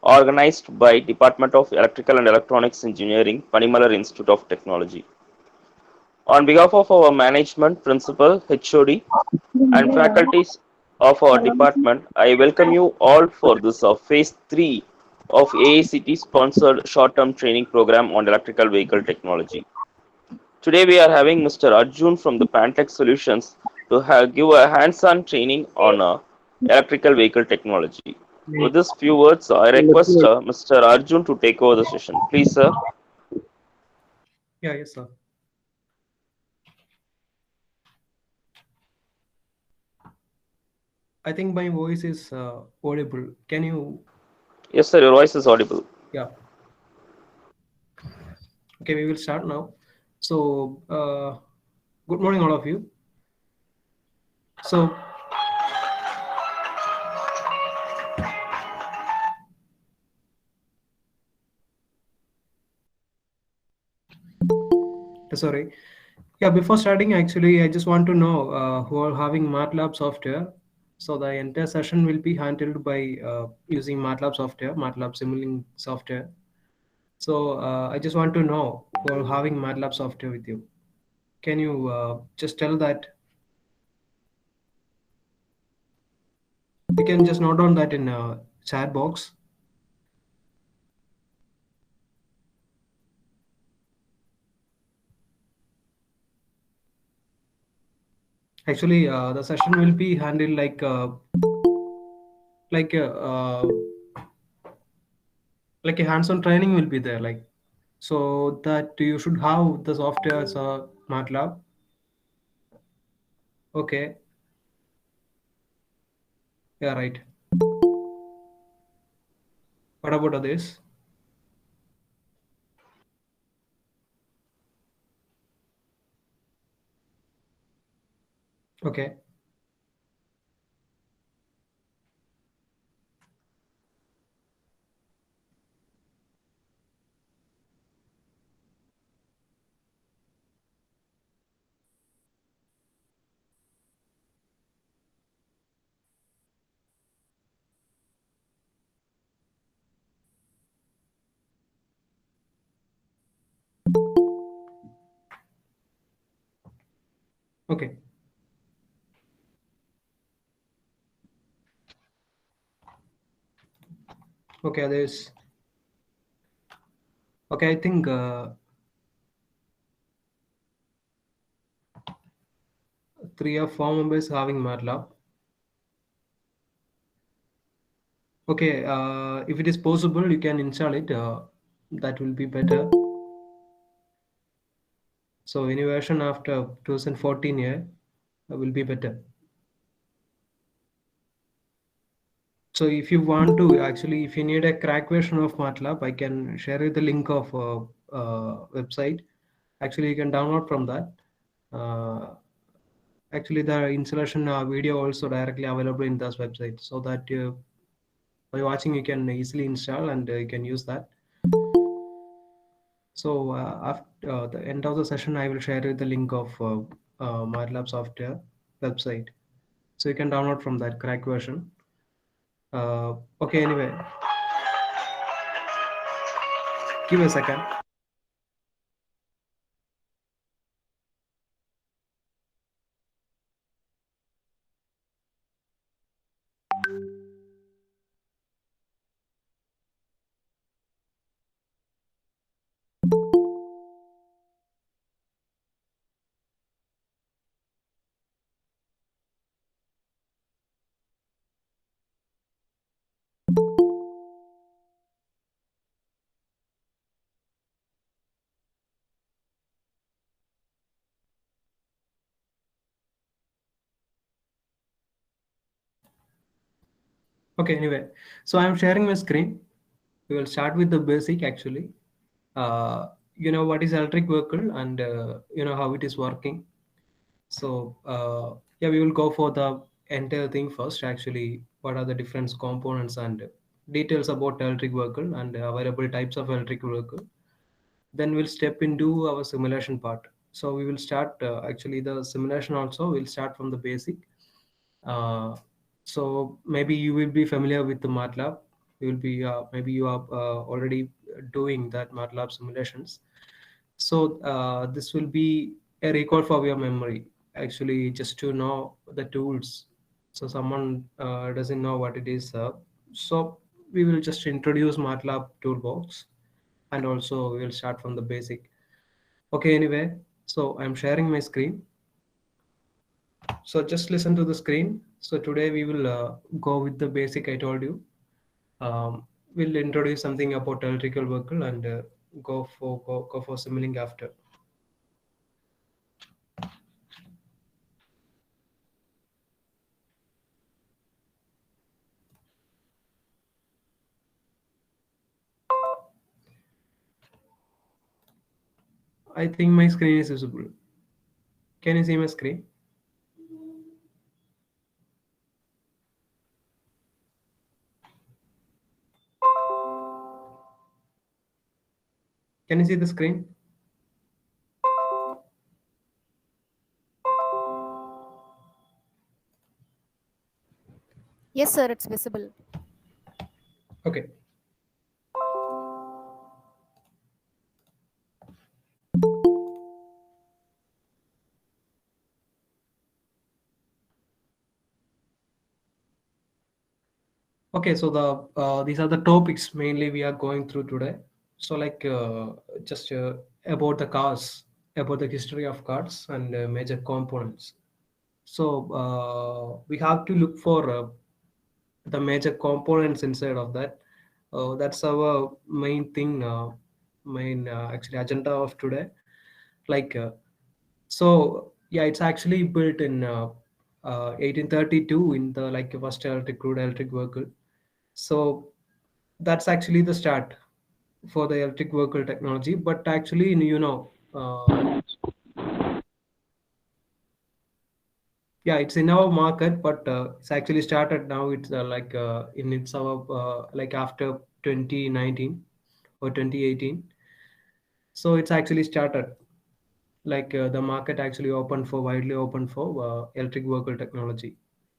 organized by Department of Electrical and Electronics Engineering, Panimalar Institute of Technology. On behalf of our management, principal, HOD, and faculties of our department, I welcome you all for this phase 3 of AICT sponsored short-term training program on electrical vehicle technology. Today we are having Mr. Arjun from the Pantech Solutions to give a hands-on training on electrical vehicle technology. With this few words, I request Mr. Arjun to take over the session. Please, sir. Yeah, yes, sir. I think my voice is audible. Can you? Yes, sir, your voice is audible. Yeah. Okay, we will start now. So, good morning, all of you. So, sorry. Yeah, before starting, actually, I just want to know who are having MATLAB software. So the entire session will be handled by using MATLAB software, MATLAB simulating software. So I just want to know who are having MATLAB software with you. Can you just tell that? You can just note down that in chat box. Actually, the session will be handled like a uh, like a hands-on training will be there, like so that you should have the software as a MATLAB. Okay, yeah, right. What about others? Okay, okay, okay, others. Okay, I think 3 or 4 members having MATLAB. Okay, if it is possible, you can install it. That will be better. So any version after 2014 year will be better. So if you want to actually, if you need a crack version of MATLAB, I can share you the link of website. Actually, you can download from that. Actually, the installation video also directly available in this website, so that by watching you can easily install and you can use that. So after the end of the session, I will share you the link of MATLAB software website, so you can download from that crack version. Okay, anyway, give me a second. Okay, anyway, so I'm sharing my screen. We will start with the basic actually. You know what is electric vehicle and you know how it is working. So yeah, we will go for the entire thing first. Actually, what are the different components and details about electric vehicle and available types of electric vehicle. Then we'll step into our simulation part. So we will start actually the simulation also. We'll start from the basic. Uh, so maybe you will be familiar with the MATLAB. You will be maybe you are already doing that MATLAB simulations. So this will be a recall for your memory, actually, just to know the tools. So someone doesn't know what it is. So we will just introduce MATLAB toolbox, and also we will start from the basic. Okay, anyway, so I'm sharing my screen. So just listen to the screen. So today we will go with the basic I told you. We'll introduce something about electrical vehicle and go for simulating after. I think my screen is visible. Can you see my screen? Can you see the screen? Yes, sir, it's visible. Okay. Okay, so these are the topics mainly we are going through today. So like just about the cars, about the history of cars and major components. So we have to look for the major components inside of that. That's our main thing, main actually agenda of today. Like so, yeah, it's actually built in 1832 in the like first electric crude electric vehicle. So that's actually the start for the electric vehicle technology. But actually, yeah, it's in our market, but it's actually started now. It's like in it's our like after 2019 or 2018. So it's actually started like the market actually open for widely open for electric vehicle technology.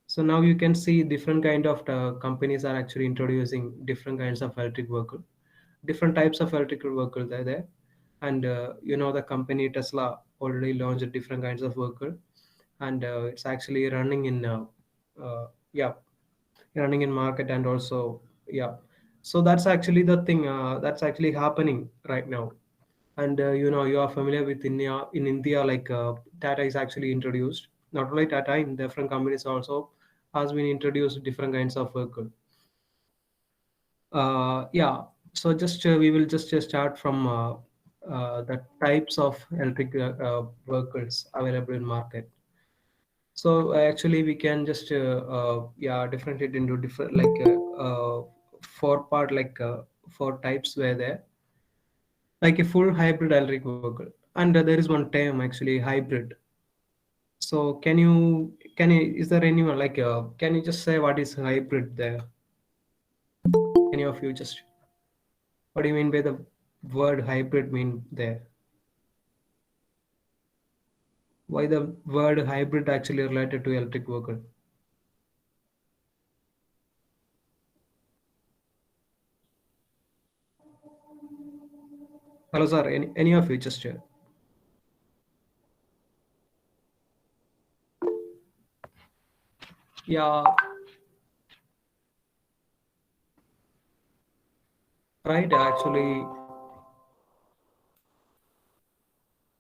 So now you can see different kind of companies are actually introducing different kinds of electric vehicle, different types of electrical vehicle there, and the company Tesla already launched different kinds of vehicle, and it's actually running in yeah, running in market, and also yeah. So that's actually the thing that's actually happening right now. And you are familiar with India, like Tata is actually introduced. Not only Tata, in different companies also has been introduced different kinds of vehicle. Yeah, so just we will just start from the types of electric vehicles available in market. So actually we can just yeah, differentiate into different like four part, like four types were there, like a full hybrid electric vehicle. And there is one term actually, hybrid. So is there anyone like can you just say what is hybrid there? Any of you just, what do you mean by the word hybrid mean there? Why the word hybrid actually related to electric vehicle? Hello sir, any of you just yeah, right, actually,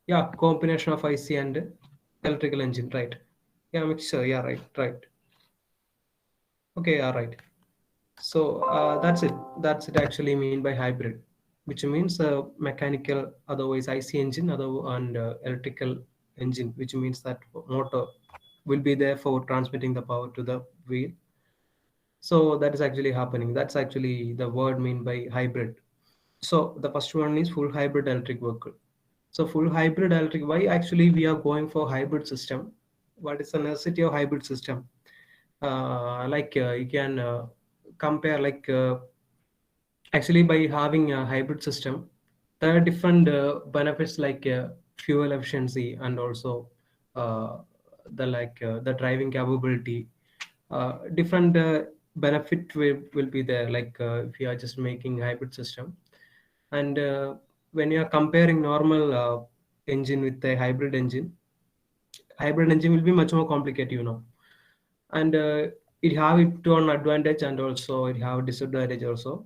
yeah, combination of IC and electrical engine, right? Yeah, mixture, yeah, right. Okay, yeah, right. So that's it actually mean by hybrid, which means mechanical, otherwise IC engine, other and electrical engine, which means that motor will be there for transmitting the power to the wheel. So that is actually happening. That's actually the word mean by hybrid. So the first one is full hybrid electric vehicle. So full hybrid electric, why actually we are going for hybrid system? What is the necessity of hybrid system? Like you can compare like actually by having a hybrid system, there are different benefits like fuel efficiency, and also the like the driving capability, different benefit will be there, like if you are just making hybrid system. And when you are comparing normal engine with a hybrid engine will be much more complicated, and it have its own advantage and also it have disadvantage also.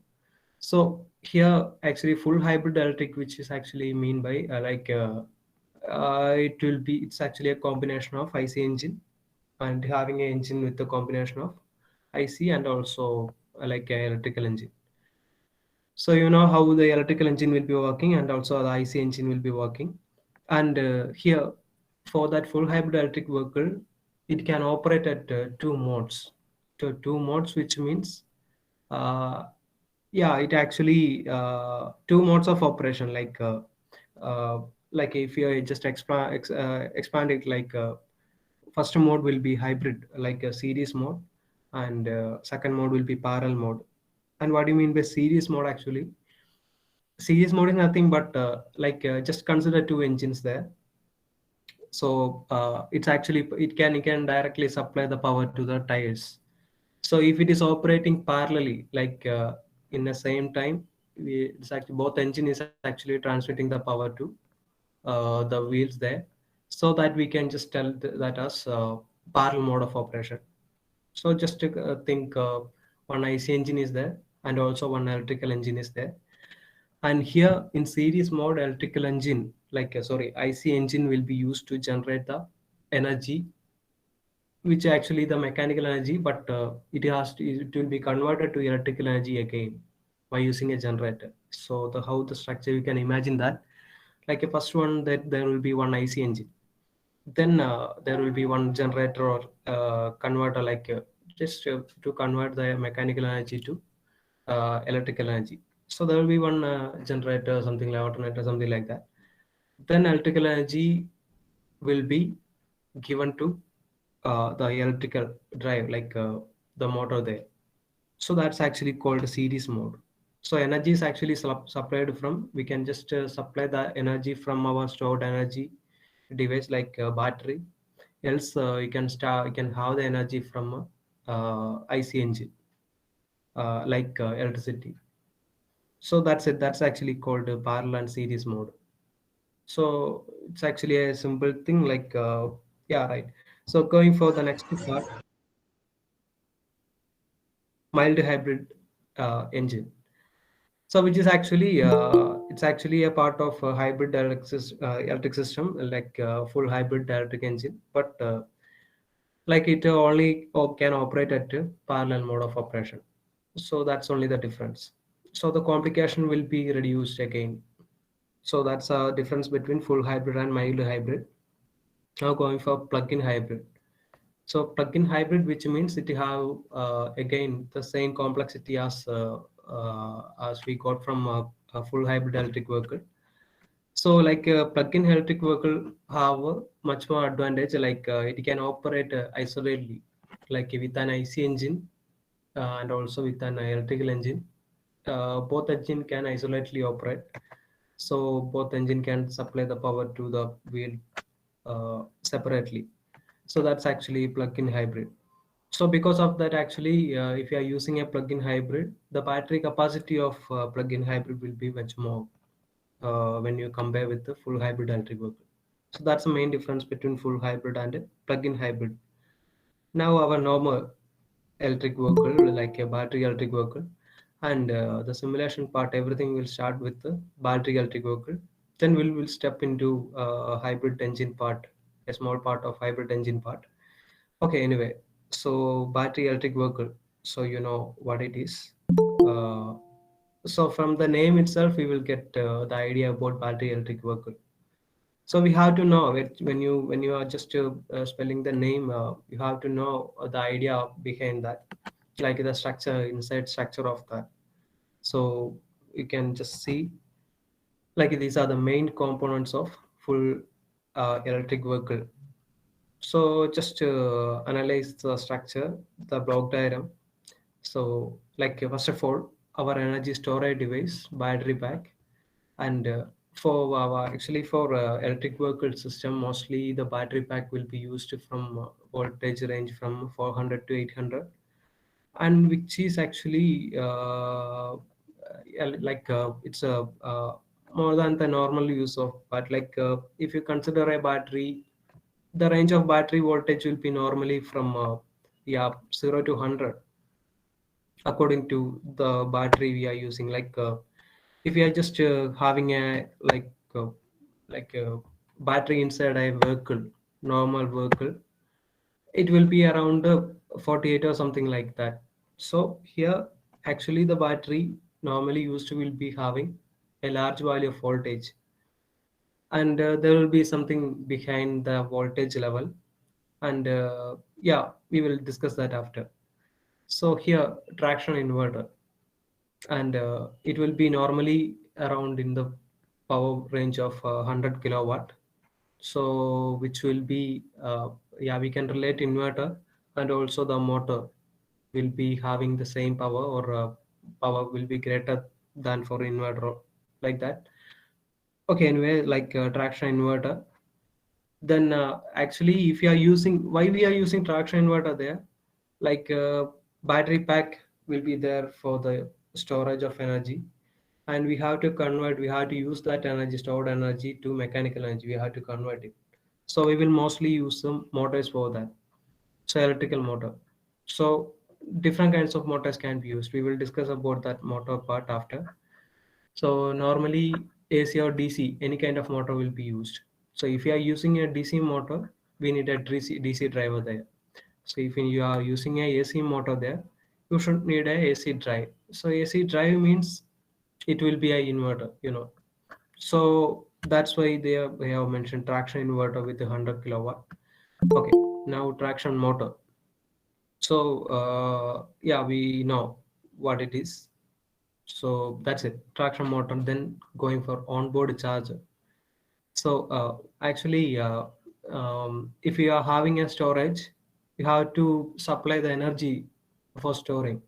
So here actually full hybrid electric, which is actually mean by it's actually a combination of IC engine and having an engine with a combination of IC and also like a electrical engine. So you know how the electrical engine will be working and also the IC engine will be working. And here for that full hybrid electric vehicle, it can operate at two modes. Two modes, which means uh, yeah, it actually two modes of operation. Uh, like if you just expand it, like first mode will be hybrid, like a series mode, and second mode will be parallel mode. And what do you mean by series mode? Actually, series mode is nothing but just consider two engines there. So it's actually it can directly supply the power to the tires. So if it is operating parallelly, like in the same time, it's actually both engine is actually transmitting the power to the wheels there, so that we can just tell that as parallel mode of operation. So just to think, one IC engine is there and also one electrical engine is there. And here in series mode, electrical engine, IC engine will be used to generate the energy, which actually the mechanical energy, but it will be converted to electrical energy again by using a generator. So the how the structure you can imagine that, like a first one, that there will be one IC engine, then there will be one generator or converter, just to convert the mechanical energy to electrical energy. So there will be one generator, something like alternator, something like that. Then electrical energy will be given to the electrical drive, like the motor there. So that's actually called series mode. So energy is actually supplied from, we can just supply the energy from our stored energy device, like battery. Else you can have the energy from IC engine, electricity. So that's it. That's actually called parallel and series mode. So it's actually a simple thing, yeah, right. So going for the next part, mild hybrid engine. So which is actually it's actually a part of a hybrid electric system, like full hybrid electric engine, but like it only can operate at a parallel mode of operation. So that's only the difference. So the complication will be reduced again. So that's a difference between full hybrid and mild hybrid. Now going for plug-in hybrid. So plug-in hybrid, which means it have again the same complexity as we got from a full hybrid electric vehicle. So like a plug-in electric vehicle have a much more advantage. Like it can operate isolatedly, like with an IC engine and also with an electrical engine. Both engine can isolatedly operate. So both engine can supply the power to the wheel separately. So that's actually plug-in hybrid. So because of that, actually, if you are using a plug-in hybrid, the battery capacity of plug-in hybrid will be much more when you compare with the full hybrid electric vehicle. So that's the main difference between full hybrid and a plug-in hybrid. Now our normal electric vehicle, like a battery electric vehicle, and the simulation part, everything will start with the battery electric vehicle. Then we'll step into hybrid engine part, a small part of hybrid engine part. Okay, anyway, so battery electric vehicle. So you know what it is. Uh, so from the name itself, we will get the idea about battery electric vehicle. So we have to know it when you are just spelling the name, you have to know the idea behind that, like the structure, inside structure of that. So you can just see, like these are the main components of full electric vehicle. So just analyze the structure, the block diagram. So like first of all, our energy storage device, battery pack, and for our actually for electric vehicle system, mostly the battery pack will be used from voltage range from 400 to 800, and which is actually it's a more than the normal use of. But if you consider a battery, the range of battery voltage will be normally from 0 to 100 according to the battery we are using. If we are just having a uh, like a battery inside a vehicle, normal vehicle, it will be around 48 or something like that. So here actually the battery normally used to will be having a large value of voltage, and there will be something behind the voltage level, and yeah, we will discuss that after. So here traction inverter, and it will be normally around in the power range of 100 kilowatt. So which will be yeah, we can relate inverter, and also the motor will be having the same power, or power will be greater than for inverter, like that. Okay, anyway, traction inverter. Then actually, if you are using, why we are using traction inverter there, like battery pack will be there for the storage of energy, and we have to convert, we have to use that energy, stored energy, to mechanical energy. We have to convert it. So we will mostly use some motors for that. So electrical motor. So different kinds of motors can be used. We will discuss about that motor part after. So normally AC or DC, any kind of motor will be used. So if you are using a DC motor, we need a DC driver there. So if you are using a AC motor there, you should need a AC drive. So AC drive means it will be a inverter, So that's why they have mentioned traction inverter with 100 kilowatt. Okay, now traction motor. So yeah, we know what it is. So that's it, traction motor. Then going for onboard charger. So actually, if you are having a storage, you have to supply the energy for storing.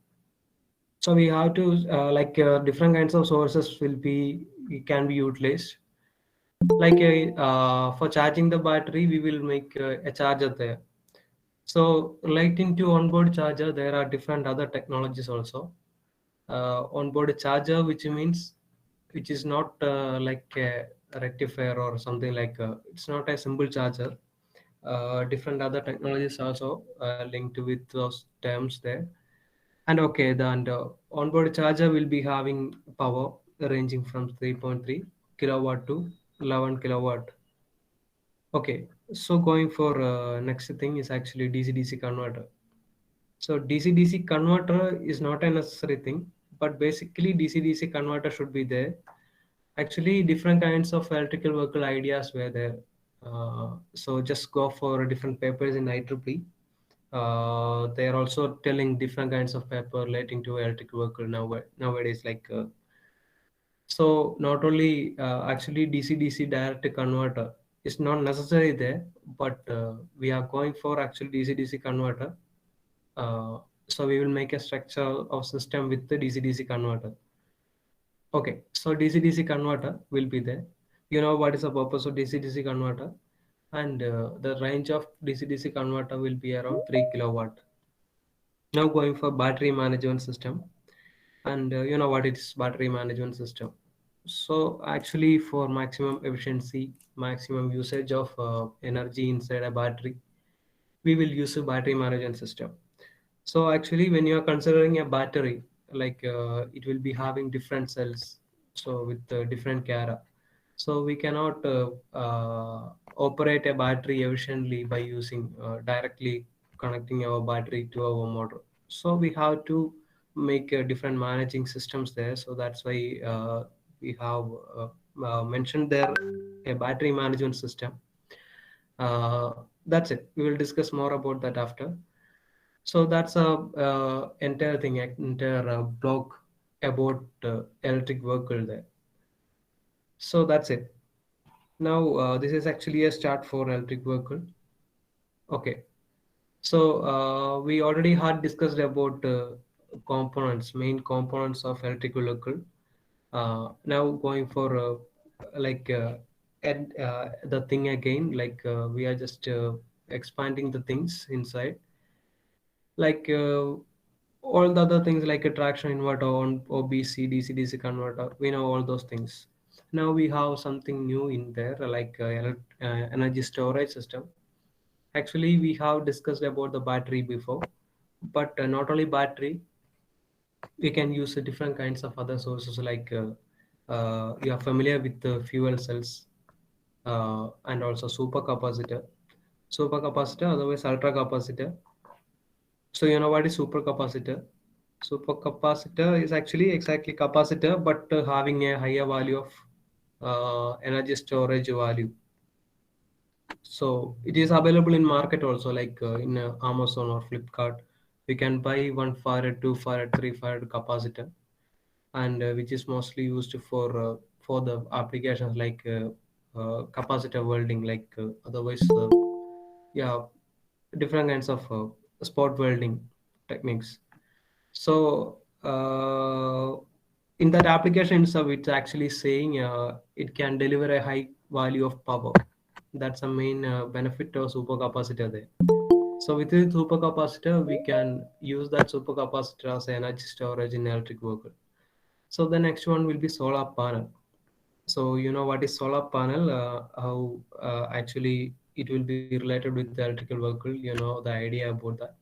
So we have to different kinds of sources will be, can be utilized. For charging the battery, we will make a charger there. So relating to onboard charger, there are different other technologies also. Onboard charger, which means, which is not like a rectifier or something, it's not a simple charger. Different other technologies also linked with those terms there. And okay, the onboard charger will be having power ranging from 3.3 kilowatt to 11 kilowatt. Okay, so going for next thing is actually DC-DC converter. So DC-DC converter is not a necessary thing, but basically DC-DC converter should be there. Actually, different kinds of electrical vehicle ideas were there. So just go for different papers in IEEE. They are also telling different kinds of paper relating to electrical vehicle nowadays. So not only actually DC-DC direct converter is not necessary there, but we are going for actually DC-DC converter. So we will make a structure of system with the DC-DC converter. Okay, so DC-DC converter will be there. You know what is the purpose of DC-DC converter, and the range of DC-DC converter will be around 3 kilowatt. Now going for battery management system, and you know what is battery management system. So actually, for maximum efficiency, maximum usage of energy inside a battery, we will use a battery management system. So actually, when you are considering a battery, it will be having different cells, so with different cara. So we cannot operate a battery efficiently by using directly connecting our battery to our motor. So we have to make different managing systems there. So that's why we have mentioned there a battery management system. That's it. We will discuss more about that after. So that's a entire thing, entire blog about electric vehicle there. So that's it. Now this is actually a start for electric vehicle. Okay. So we already had discussed about components, main components of electric vehicle. Now going for the thing again, we are just expanding the things inside. Like all the other things like a traction inverter on OBC, DC converter, we know all those things. Now we have something new in there like energy storage system. Actually, we have discussed about the battery before, but not only battery, we can use different kinds of other sources like you are familiar with the fuel cells and also supercapacitor. Supercapacitor, otherwise ultra capacitor. So you know what is supercapacitor? Supercapacitor is actually exactly capacitor, but having a higher value of energy storage value. So it is available in market also, like in Amazon or Flipkart. We can buy 1 farad, 2 farad, 3 farad capacitor, and which is mostly used for the applications like capacitor welding, like otherwise, yeah, different kinds of spot welding techniques. So in that application itself, it's actually saying it can deliver a high value of power. That's the main benefit of supercapacitor there. So with the supercapacitor, we can use that supercapacitor as energy storage in electric vehicle. So the next one will be solar panel. So you know what is solar panel? How actually it will be related with the electrical vehicle. You know the idea about that.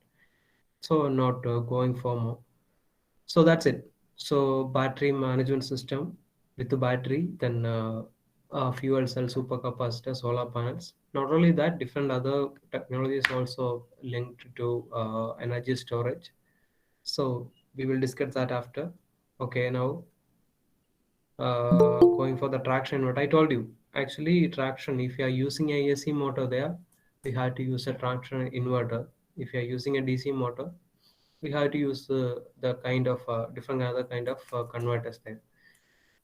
So not going for more. So that's it. So battery management system with the battery, then fuel cell, supercapacitor, solar panels. Not only that, different other technologies also linked to energy storage. So we will discuss that after. Okay, now going for the traction. What I told you, actually traction. If you are using a AC motor there, we have to use a traction inverter. If you are using a DC motor, we have to use the kind of different other kind of converters there.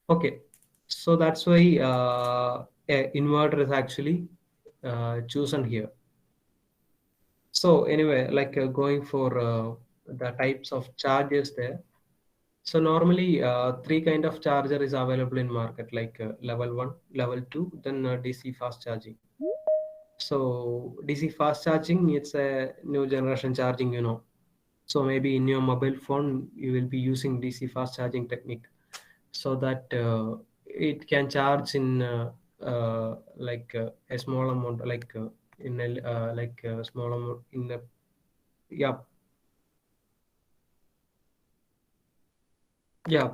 Okay, so that's why a inverter is actually chosen here. So anyway, like going for the types of chargers there. So normally three kind of charger is available in market, like level 1, level 2, then DC fast charging. So DC fast charging, it's a new generation charging, you know. So maybe in your mobile phone, you will be using DC fast charging technique, so that it can charge in like a small amount, like in a like a small amount in a, yeah, yeah.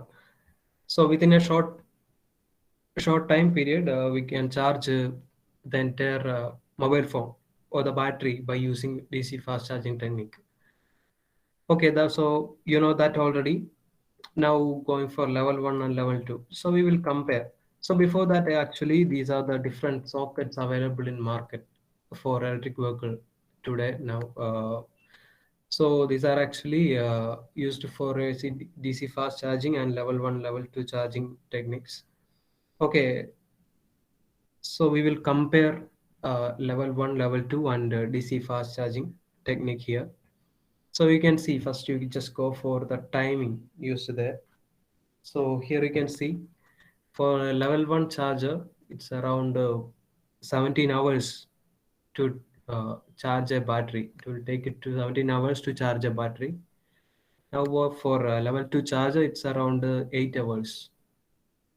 So within a short time period, we can charge the entire mobile phone or the battery by using DC fast charging technique. Okay, so you know that already. Now going for level 1 and level 2. So we will compare. So before that, actually, these are the different sockets available in market for electric vehicle today now. So these are actually used for DC fast charging and level 1, level 2 charging techniques. Okay, so we will compare level 1, level 2 and DC fast charging technique here. So you can see first you just go for the timing used there. So here you can see for a level 1 charger, it's around 17 hours to charge a battery. It will take it to 17 hours to charge a battery. Now for level 2 charger, it's around 8 hours.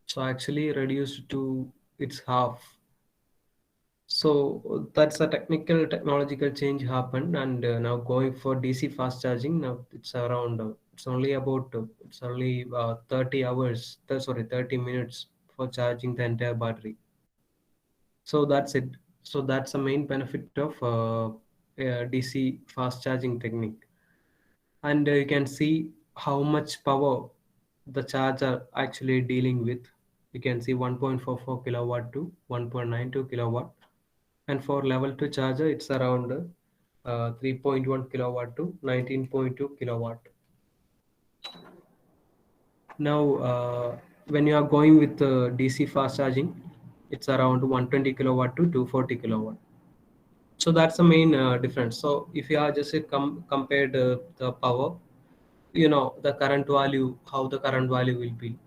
So actually reduced to its half. So that's a technical technological change happened, and now going for DC fast charging. Now it's around it's only about it's only 30 hours. Sorry, 30 minutes for charging the entire battery. So that's it. So that's the main benefit of DC fast charging technique, and you can see how much power the charger actually dealing with. You can see 1.44 kilowatt to 1.92 kilowatt, and for level 2 charger it's around 3.1 kilowatt to 19.2 kilowatt. Now when you are going with DC fast charging, it's around 120 kilowatt to 240 kilowatt. So that's the main difference. So if you are just compared the power, you know the current value, how the current value will be.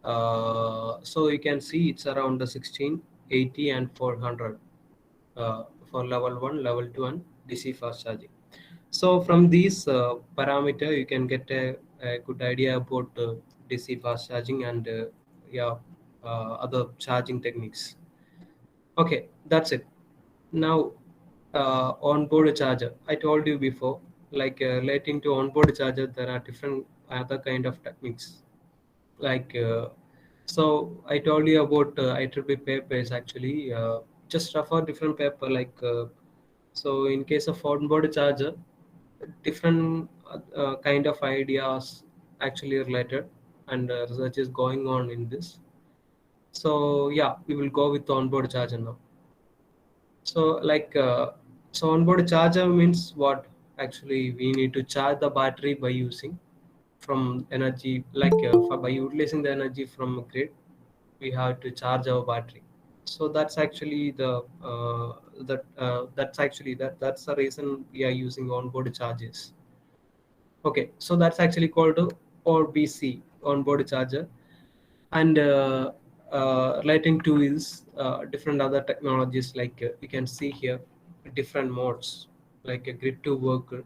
So you can see it's around the 16, 80 and 400 for level 1, level 2 and DC fast charging. So from these parameter you can get a good idea about DC fast charging and yeah, other charging techniques. Okay, that's it. Now, onboard charger. I told you before, like relating to onboard charger, there are different other kind of techniques. Like, so I told you about IEEE papers actually. Just refer different paper like. So in case of onboard charger, different kind of ideas actually related, and research is going on in this. So yeah, we will go with onboard charger now. So like so onboard charger means what? Actually, we need to charge the battery by using from energy, like by utilizing the energy from a grid, we have to charge our battery. So that's actually the that's actually that's the reason we are using onboard chargers. Okay, so that's actually called OBC, onboard charger. And relating to is different other technologies, like you can see here different modes, like a grid to vehicle,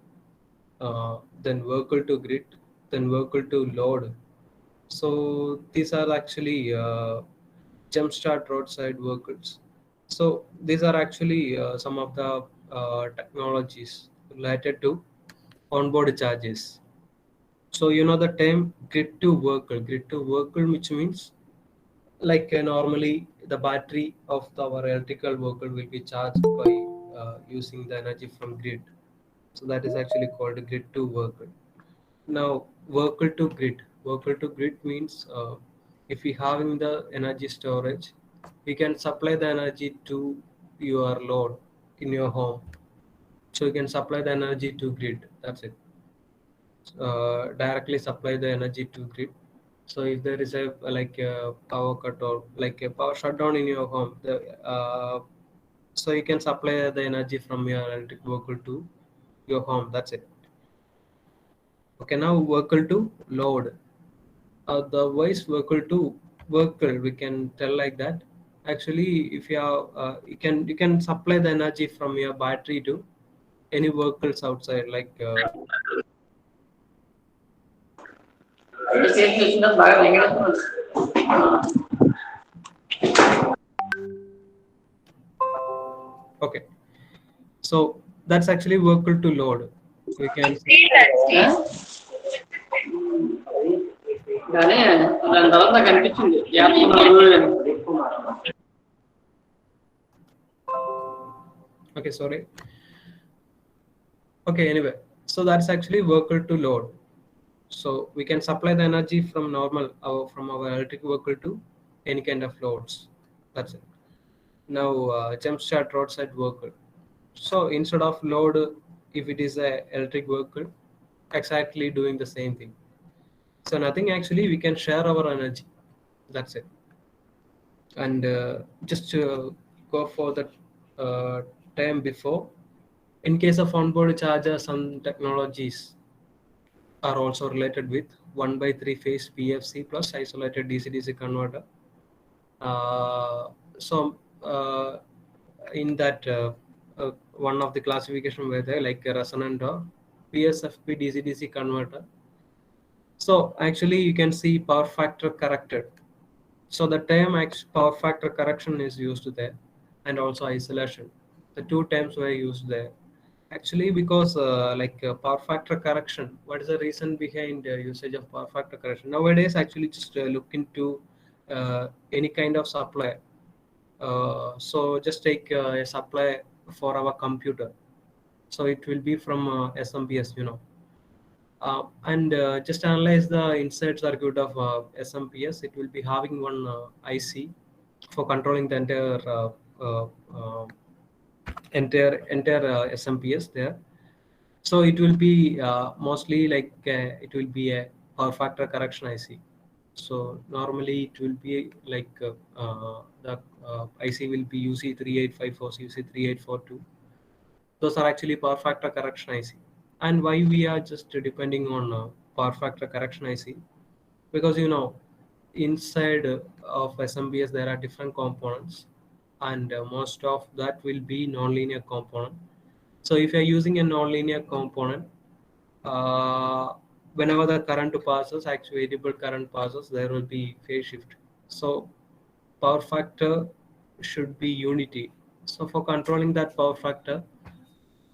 then vehicle to grid, then vehicle to load. So these are actually jumpstart roadside vehicles. So these are actually some of the technologies related to onboard charges. So you know the term grid to vehicle, which means like normally the battery of our electrical vehicle will be charged by using the energy from grid. So that is actually called grid to vehicle. Now vehicle to grid means if we having the energy storage, we can supply the energy to your load in your home. So you can supply the energy to grid, that's it. Directly supply the energy to grid. So if there is a like a power cut or like a power shutdown in your home, so you can supply the energy from your electric vehicle to your home. That's it. Okay, now vehicle to load. The voice vehicle to vehicle, we can tell like that. Actually, if you are, you can supply the energy from your battery to any vehicles outside, like okay. So that's actually vehicle to load. We can కానీ దాని తర్వాత నాకు అనిపించింది చేస్తున్నారు. okay, sorry. Okay, anyway, so that's actually vehicle to load. So we can supply the energy from normal from our electric vehicle to any kind of loads. That's it. Now jump start roadside vehicle. So instead of load, if it is a electric vehicle, exactly doing the same thing. So nothing, actually we can share our energy. That's it. And just to go for the time before, in case of onboard charger, some technologies are also related with 1 by 3 phase PFC plus isolated DC-DC converter. So in that one of the classification were there, like a resonant or PSFP DC-DC converter. So actually you can see power factor corrected. So the term power factor correction is used there, and also isolation. The two terms were used there. Actually, because power factor correction, what is the reason behind usage of power factor correction? Nowadays, actually, just look into any kind of supply. So just take a supply for our computer. So it will be from SMPS, you know. And just analyze the inside circuit of SMPS. It will be having one IC for controlling the entire SMPS there. So it will be mostly like it will be a power factor correction IC. So normally it will be like the IC will be UC3854, UC3842. Those are actually power factor correction IC. And why we are just depending on power factor correction IC? Because you know, inside of SMBS there are different components, and most of that will be nonlinear component. So if you're using a nonlinear component, uh, whenever the current passes, actually variable current passes, there will be phase shift. So power factor should be unity. So for controlling that power factor,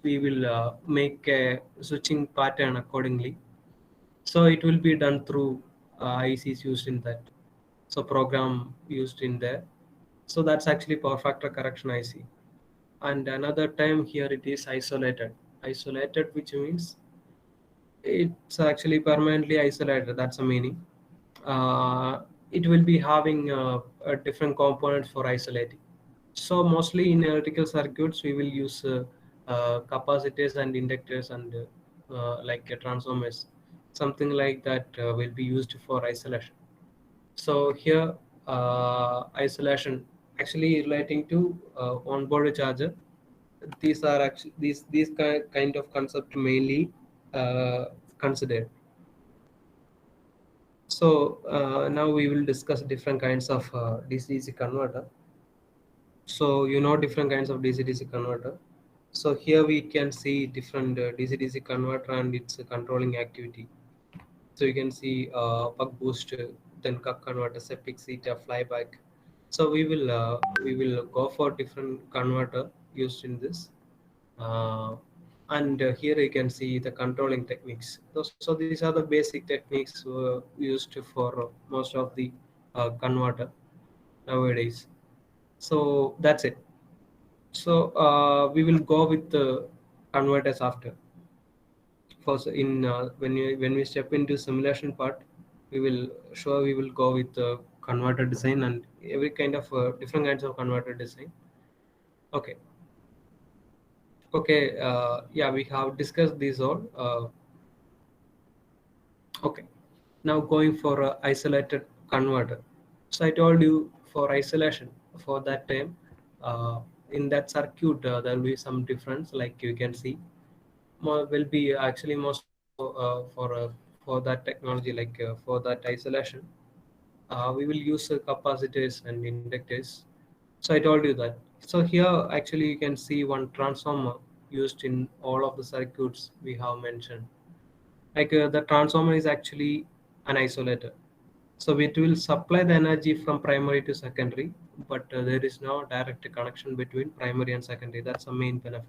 we will make a switching pattern accordingly. So it will be done through ICs used in that. So program used in there. So that's actually power factor correction IC. And another time here it is isolated. Isolated, which means it's actually permanently isolated. That's the meaning. It will be having a different components for isolating. So mostly in electrical circuits, we will use capacitors and inductors and like transformers, something like that will be used for isolation. So here, isolation actually relating to onboard charger. These are actually these kind of concept mainly considered. So now we will discuss different kinds of DC-DC converter. So you know different kinds of DC-DC converter. So here we can see different DC-DC converter and its controlling activity. So you can see buck boost, then cup converter, epic theta, flyback. So we will go for different converter used in this. And here you can see the controlling techniques. So these are the basic techniques used for most of the converter nowadays. So that's it. So we will go with the converters after. First, in when we step into simulation part, we will go with the converter design and every kind of different kinds of converter design. Okay. Okay. Yeah, we have discussed these all. Okay. Now going for a isolated converter. So I told you for isolation for that time, in that circuit there will be some difference. Like you can see, more will be actually mostly for that technology, like for that isolation, we will use capacitors and inductors. So I told you that. So here actually you can see one transformer used in all of the circuits we have mentioned. Like the transformer is actually an isolator. So it will supply the energy from primary to secondary, but there is no direct connection between primary and secondary. That's the main benefit.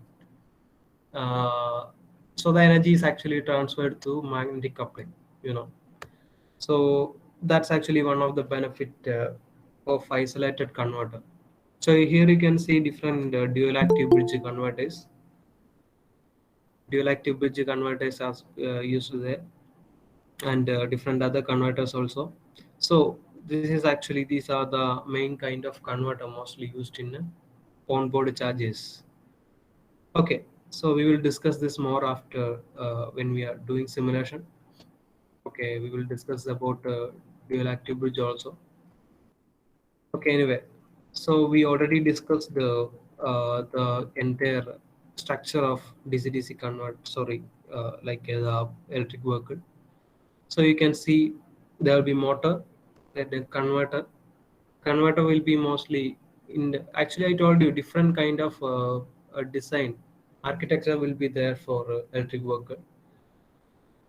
Uh, so the energy is actually transferred to magnetic coupling, you know. So that's actually one of the benefit of isolated converter. So here you can see different dual active bridge converters. Dual active bridge converters are used there, and different other converters also. So this is actually these are the main kind of converter mostly used in onboard charges. Okay, so we will discuss this more after when we are doing simulation. Okay, we will discuss about dual active bridge also. Okay, anyway, so we already discussed the entire structure of DC-DC convert. Sorry, like the electric vehicle. So you can see there will be motor, then the converter. Converter will be mostly in. Actually, I told you different kind of design architecture will be there for electric vehicle.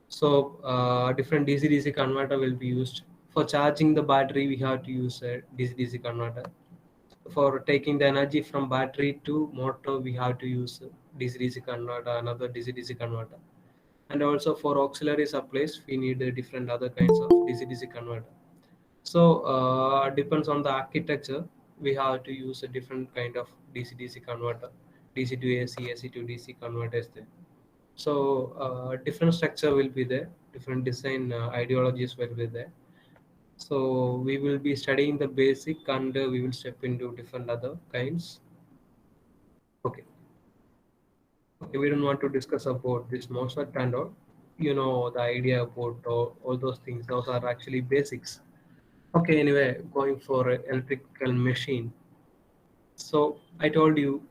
So different DC-DC converter will be used for charging the battery. We have to use a DC-DC converter. For taking the energy from battery to motor, we have to use DC-DC converter, another DC-DC converter. And also for auxiliary supplies, we need different other kinds of DC-DC converter. So depends on the architecture, we have to use a different kind of DC-DC converter, DC to AC, AC to DC converters there. So different structure will be there, different design ideologies will be there. So we will be studying the basic and we will step into different other kinds. Okay. Okay, we don't want to discuss about this MOSFET and all. You know the idea about all those things. Those are actually basics. Okay, anyway, going for an electrical machine. So I told you,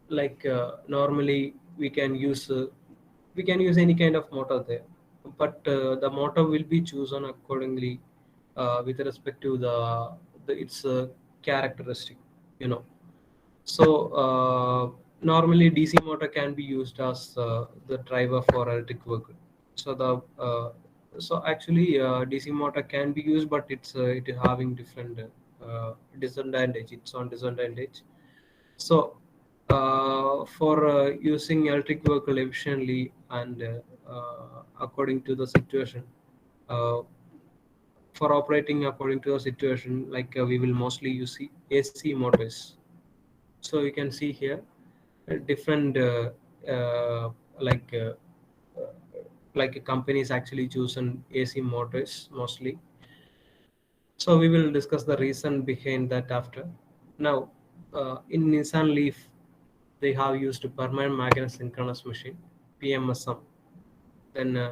like normally we can use any kind of motor there, but the motor will be chosen accordingly with respect to the its characteristic, you know. So normally DC motor can be used as the driver for electric vehicle. So so actually DC motor can be used, but it is having different disadvantage. It's on disadvantage. So for using electric vehicle efficiently and according to the situation, uh, for operating according to the situation, like we will mostly use AC motors. So you can see here different uh, like uh, uh, companies actually chosen AC motors mostly. So we will discuss the reason behind that after. Now, in Nissan Leaf, they have used permanent magnet synchronous machine (PMSM). Then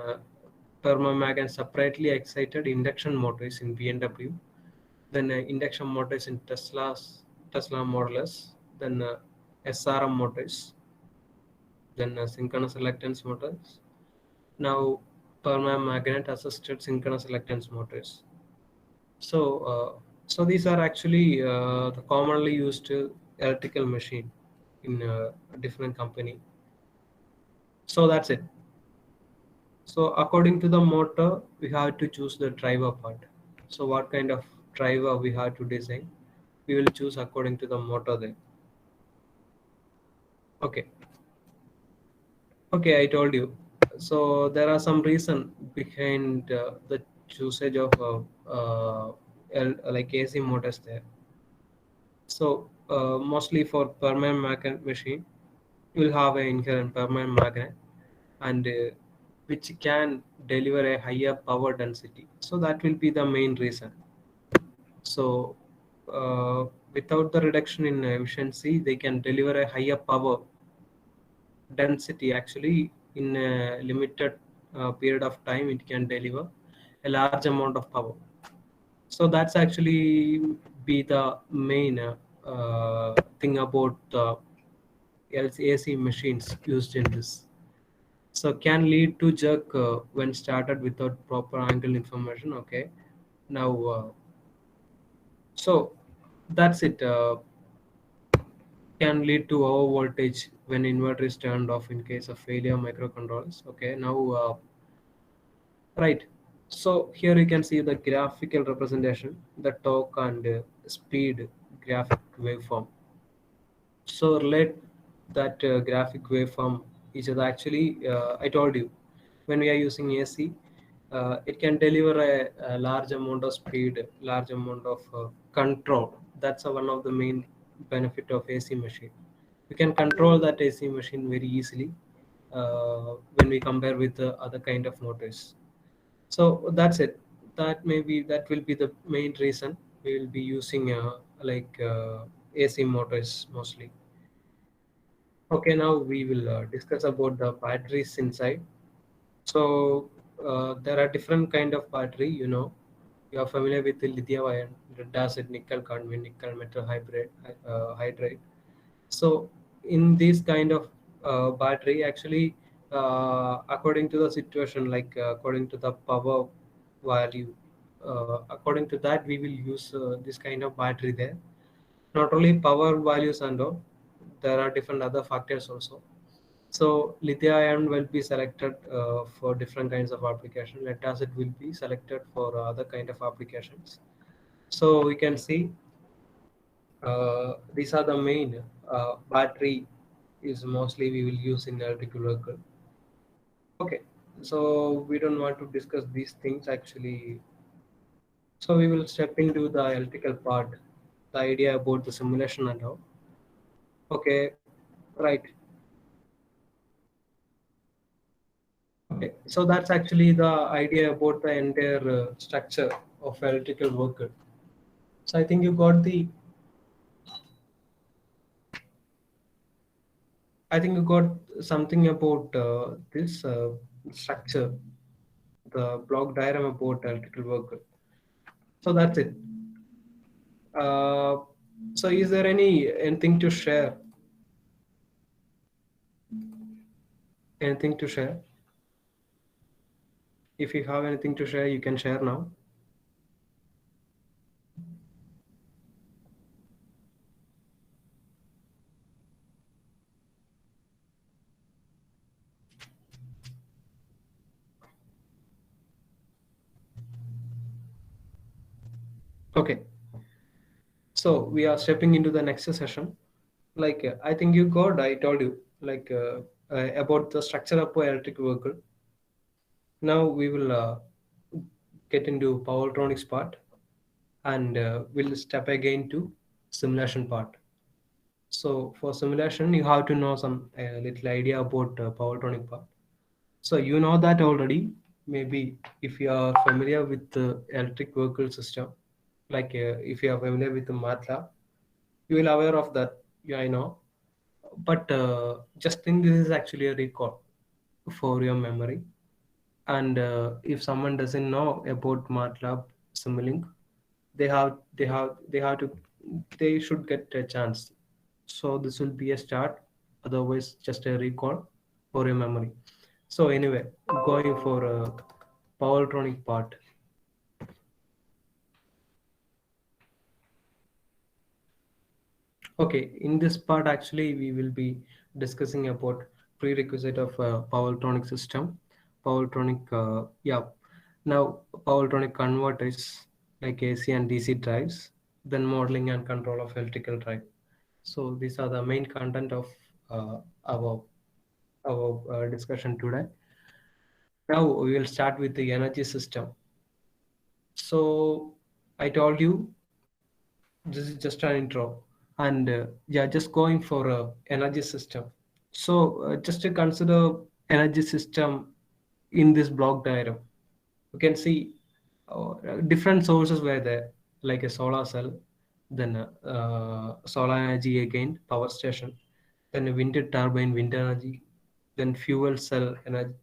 permanent magnet separately excited induction motors in BMW. Then induction motors in Tesla Model S. Then SRM motors. Then synchronous reluctance motors. Now permanent magnet assisted synchronous reluctance motors. So, so these are actually the commonly used electrical machine in a different company. So that's it. So according to the motor, we have to choose the driver part. So what kind of driver we have to design, we will choose according to the motor there. Okay. Okay, I told you. So there are some reason behind the usage of like AC motors there. So mostly for permanent magnet machine, you will have an inherent permanent magnet and which can deliver a higher power density. So that will be the main reason. So without the reduction in efficiency, they can deliver a higher power density. Actually, in a limited period of time, it can deliver a large amount of power. So that's actually be the main thing about the AC machines used in this. So can lead to jerk when started without proper angle information. Okay, now so that's it. Can lead to over voltage when inverter is turned off in case of failure microcontrollers. Okay, now right. So here you can see the graphical representation, the torque and speed graphic waveform. So relate that graphic waveform each other. Actually, I told you when we are using AC, it can deliver a large amount of speed, large amount of control. That's one of the main benefit of AC machine. We can control that AC machine very easily when we compare with the other kind of motors. So that's it. That will be the main reason we will be using AC motors mostly. Okay, now we will discuss about the batteries inside. So there are different kind of battery. You are familiar with the lithium ion, lead acid, nickel, cadmium, nickel, metal hydride. So in this kind of battery, actually, according to the situation, like according to the power value, according to that, we will use this kind of battery there. Not only power values and all, there are different other factors also. So lithium ion will be selected for different kinds of application. Lead acid will be selected for other kind of applications. So we can see these are the main battery is mostly we will use in electrical vehicle. Okay, so we don't want to discuss these things actually. So we will step into the electrical part, the idea about the simulation and all. Okay, right. Okay, so that's actually the idea about the entire structure of electrical vehicle. So I think you got the. I think you got something about this structure, the block diagram about electrical vehicle. So that's it. Uh, so is there anything to share? Anything to share? If you have anything to share, you can share now. Okay, so we are stepping into the next session. Like I think you got, I told you like about the structure of an electric vehicle. Now we will get into power electronics part, and we'll step again to simulation part. So for simulation, you have to know some little idea about power electronic part. So you know that already. Maybe if you are familiar with the electric vehicle system, like if you are familiar with the MATLAB, you will aware of that. Yeah, I know. But just think this is actually a record for your memory. And if someone doesn't know about MATLAB Simulink, they should get a chance. So this will be a start. Otherwise, just a recall for your memory. So anyway, going for a power electronic part. Okay, in this part actually we will be discussing about prerequisite of power electronic system, power electronic now power electronic converters like AC and DC drives, then modeling and control of electrical drive. So these are the main content of uh, our discussion today. Now we will start with the energy system. So I told you this is just an intro, and yeah, just going for a energy system. So just to consider energy system in this block diagram, you can see different sources were there, like a solar cell, then solar energy again, power station, then a wind turbine, wind energy, then fuel cell energy.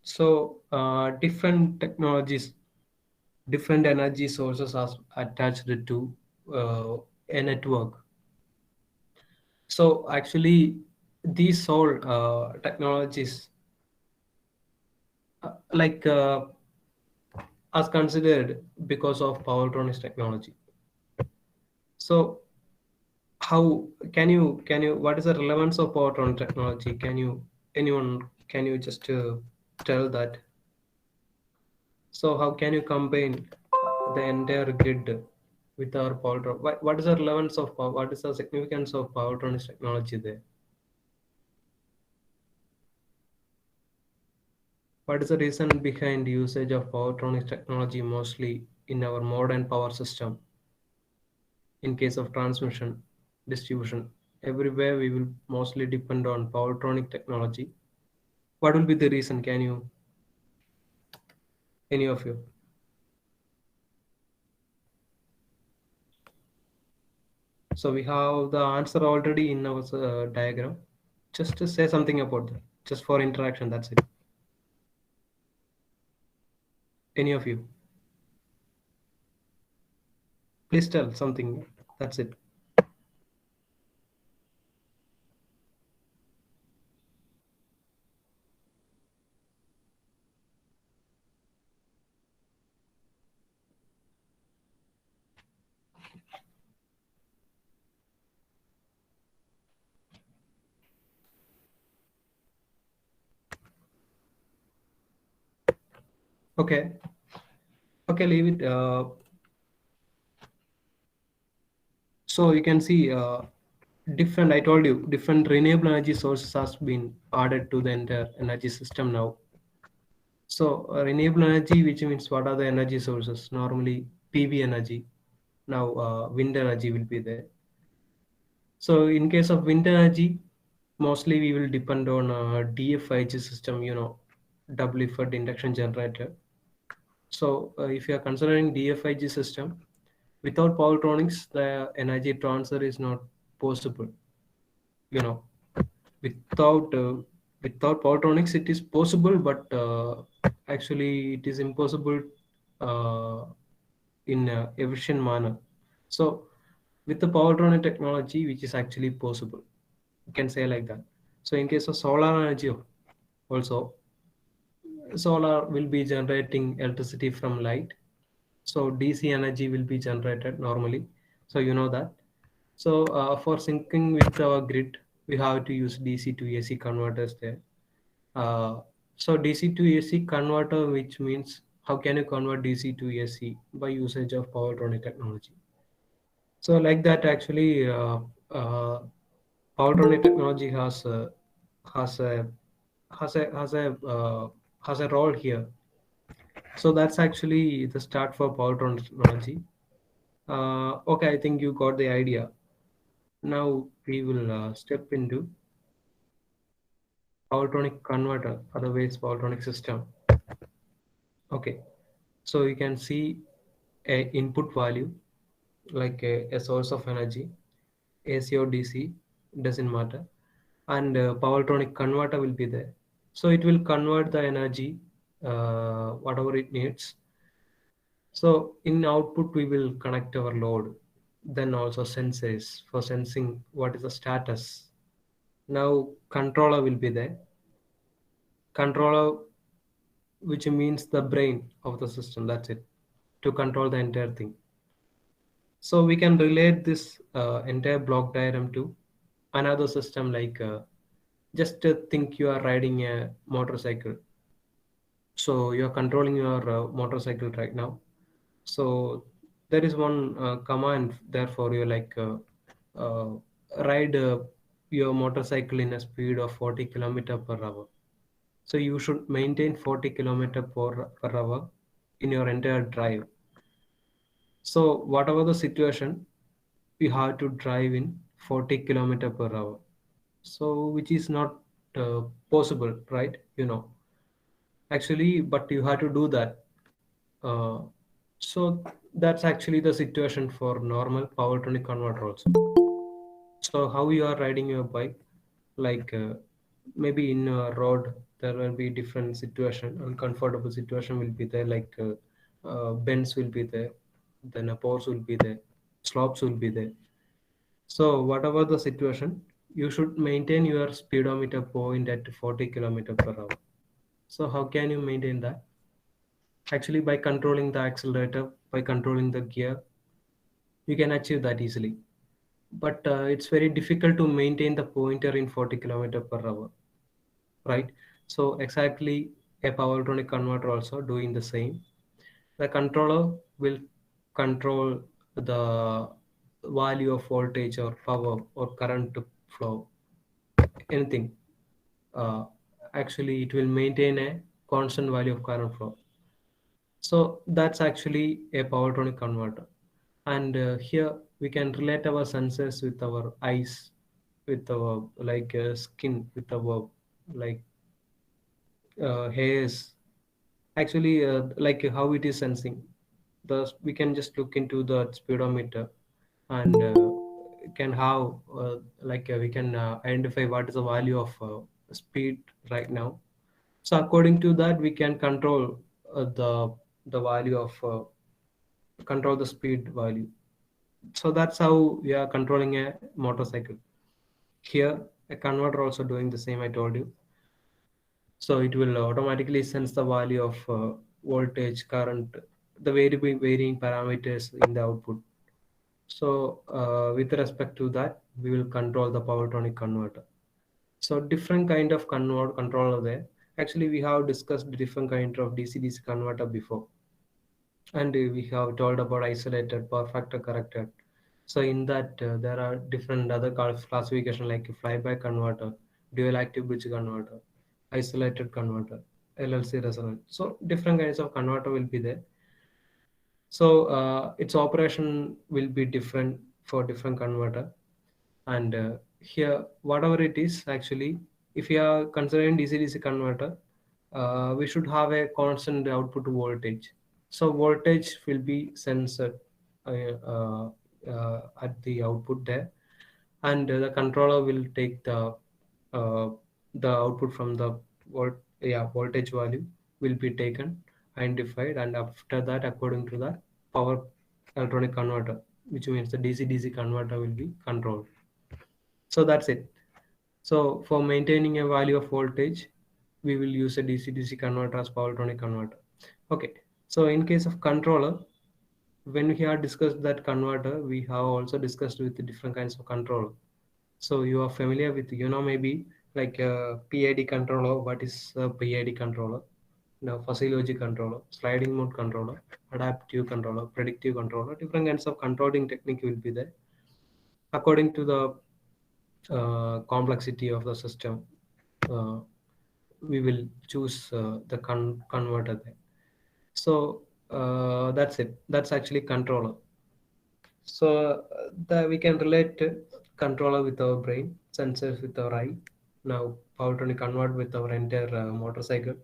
So different technologies, different energy sources are attached to a network. So actually, these all technologies like are considered because of power electronics technology. So how can you what is the relevance of power electronic technology? Can you just tell that? So how can you combine the entire grid with our power? What is the relevance of power? What is the significance of power electronics technology there? What is the reason behind usage of power electronics technology mostly in our modern power system? In case of transmission, distribution, everywhere we will mostly depend on power electronic technology. What will be the reason? Can you, any of you? So we have the answer already in our diagram. Just to say something about that, just for interaction. That's it. Any of you? Please tell something. That's it. Okay. Okay, leave it. So you can see different, I told you, different renewable energy sources has been added to the entire energy system now. So renewable energy, which means what are the energy sources? Normally PV energy. Now wind energy will be there. So in case of wind energy, mostly we will depend on DFIG system, double effort induction generator. So if you are considering DFIG system, without power electronics, the energy transfer is not possible. You know, without without power electronics, it is possible, but actually it is impossible uh, in efficient manner. So with the power electronic technology, which is actually possible, you can say like that. So in case of solar energy, also solar will be generating electricity from light. So DC energy will be generated normally. So you know that. So for syncing with our grid, we have to use DC to AC converters there. So DC to AC converter, which means how can you convert DC to AC by usage of Powertronic technology. So like that, actually, uh, Powertronic technology has a has has a role here. So that's actually the start for Powertronic technology. Okay, I think you got the idea. Now we will step into Powertronic converter, otherwise Powertronic system. Okay, so you can see a input value like a source of energy, AC or DC, doesn't matter, and Powertronic converter will be there. So it will convert the energy, whatever it needs. So in output, we will connect our load, then also sensors for sensing what is the status. Now controller will be there. Controller, which means the brain of the system, that's it, to control the entire thing. So we can relate this entire block diagram to another system like just think you are riding a motorcycle. So you are controlling your motorcycle right now. So there is one command there for you like uh, ride your motorcycle in a speed of 40 kilometer per hour. So you should maintain 40 kilometer per hour in your entire drive. So whatever the situation, you have to drive in 40 kilometer per hour. So which is not possible, right? Actually, but you have to do that. Uh, so that's actually the situation for normal Powertronic converter also. So how you are riding your bike, like maybe in a road, there will be different situation, uncomfortable situation will be there, like bends will be there, then a pause will be there, slopes will be there. So whatever the situation, you should maintain your speedometer point at 40 kilometer per hour. So how can you maintain that? Actually, by controlling the accelerator, by controlling the gear, you can achieve that easily. But it's very difficult to maintain the pointer in 40 kilometer per hour, right? So exactly a Powertronic converter also doing the same. The controller will control the value of voltage or power or current flow, anything. Uh, Actually, it will maintain a constant value of current flow. So that's actually a Powertronic converter. And here we can relate our senses with our eyes, with our like skin, with our like hairs. Actually, like how it is sensing. We can just look into the speedometer and can have like we can identify what is the value of speed right now. So according to that, we can control the value of control the speed value. So that's how we are controlling a motorcycle. Here, a converter also doing the same I told you. So it will automatically sense the value of voltage, current, the varying parameters in the output. So with respect to that, we will control the Powertronic converter. So different kind of controller there. Actually, we have discussed different kind of DC-DC converter before. And we have told about isolated, power factor corrected. So in that, there are different other classification like flyback converter, dual active bridge converter, isolated converter, LLC resonant. So different kinds of converter will be there. So its operation will be different for different converter. And here, whatever it is, actually, if you are considering DC-DC converter, we should have a constant output voltage. So voltage will be censored at the output there, and the controller will take uh, the output from the voltage value will be taken, identified, and after that, according to that, power electronic converter, which means the DC-DC converter will be controlled. So that's it. So for maintaining a value of voltage, we will use a DC-DC converter as Powertronic converter. Okay. So in case of controller, when we have discussed that converter, we have also discussed with the different kinds of controller. So you are familiar with, maybe like a PID controller. What is a PID controller? now fuzzy logic controller, sliding mode controller, adaptive controller, predictive controller. Different kinds of controlling technique will be there according to the complexity of the system. Uh, we will choose the converter there. So that's it. That's actually controller. So we can relate controller with our brain, sensors with our eye. Now powertronic convert with our entire motorcycle.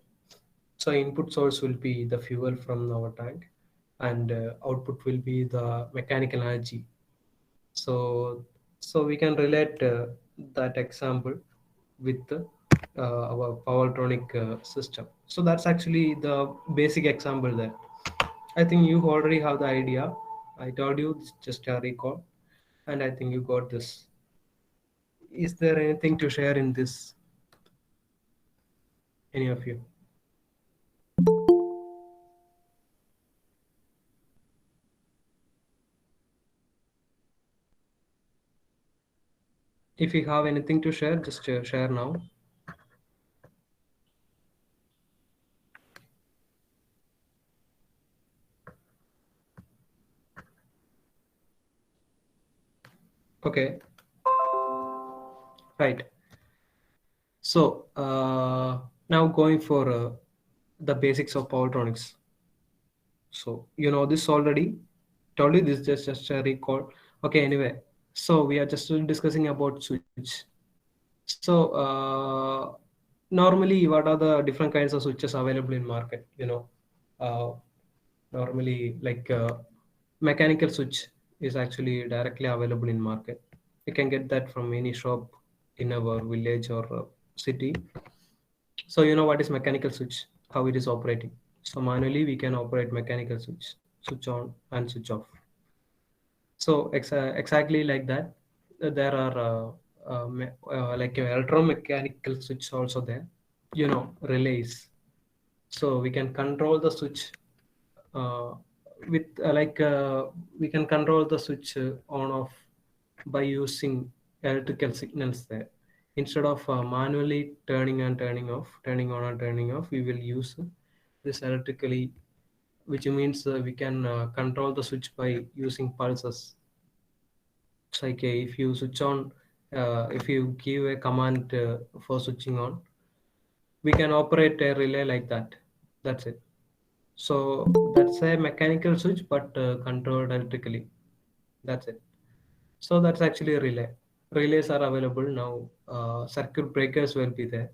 So input source will be the fuel from our tank, and output will be the mechanical energy. So we can relate that example with our powertronic system. So that's actually the basic example there. I think you already have the idea. I told you it's just a recall, and I think you got this. Is there anything to share in this? Any of you? If you have anything to share, just share now. Okay, right. So now going for the basics of powertronics. So you know this already. Told you this just a recall. Okay, anyway. So we are just discussing about switch. So normally, what are the different kinds of switches available in market? Uh, normally like mechanical switch is actually directly available in market. You can get that from any shop in our village or city. So you know what is mechanical switch, how it is operating. So manually we can operate mechanical switch on and switch off. So exactly like that, there are like electromechanical switch also there. Relays. So we can control the switch uh, with we can control the switch on off by using electrical signals there. Instead of manually turning and turning off, turning on and turning off, we will use this electrically, which means we can control the switch by using pulses. It's like if you switch on, if you give a command for switching on, we can operate a relay like that. That's it. So that's a mechanical switch, but controlled electrically. That's it. So that's actually a relay. Relays are available now. Circuit breakers will be there,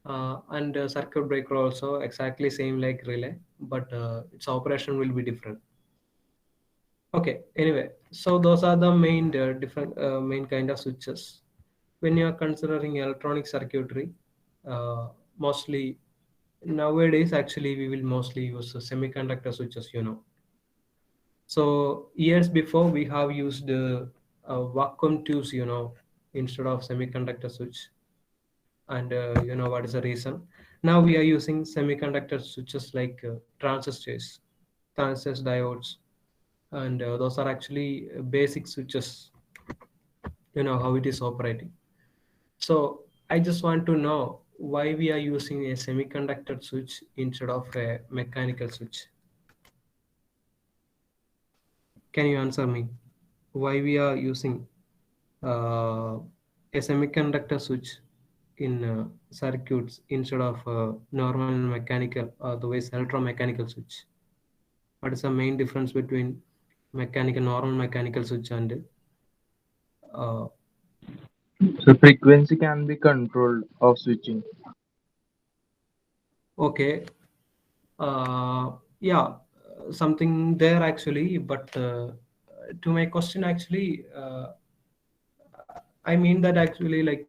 and circuit breaker also exactly same like relay, but its operation will be different. Okay. Anyway, so those are the main different main kind of switches. When you are considering electronic circuitry, mostly nowadays actually we will mostly use semiconductor switches. So years before we have used vacuum tubes, instead of semiconductor switch. And you know what is the reason? Now we are using semiconductor switches like transistors, diodes, and those are actually basic switches. You know how it is operating. So I just want to know why we are using a semiconductor switch instead of a mechanical switch. Can you answer me? Why we are using a semiconductor switch in circuits instead of normal mechanical, otherwise electromechanical switch? What is the main difference between normal mechanical switch and uh, So frequency can be controlled of switching. okay, yeah, something there actually, but to my question actually, I mean that actually like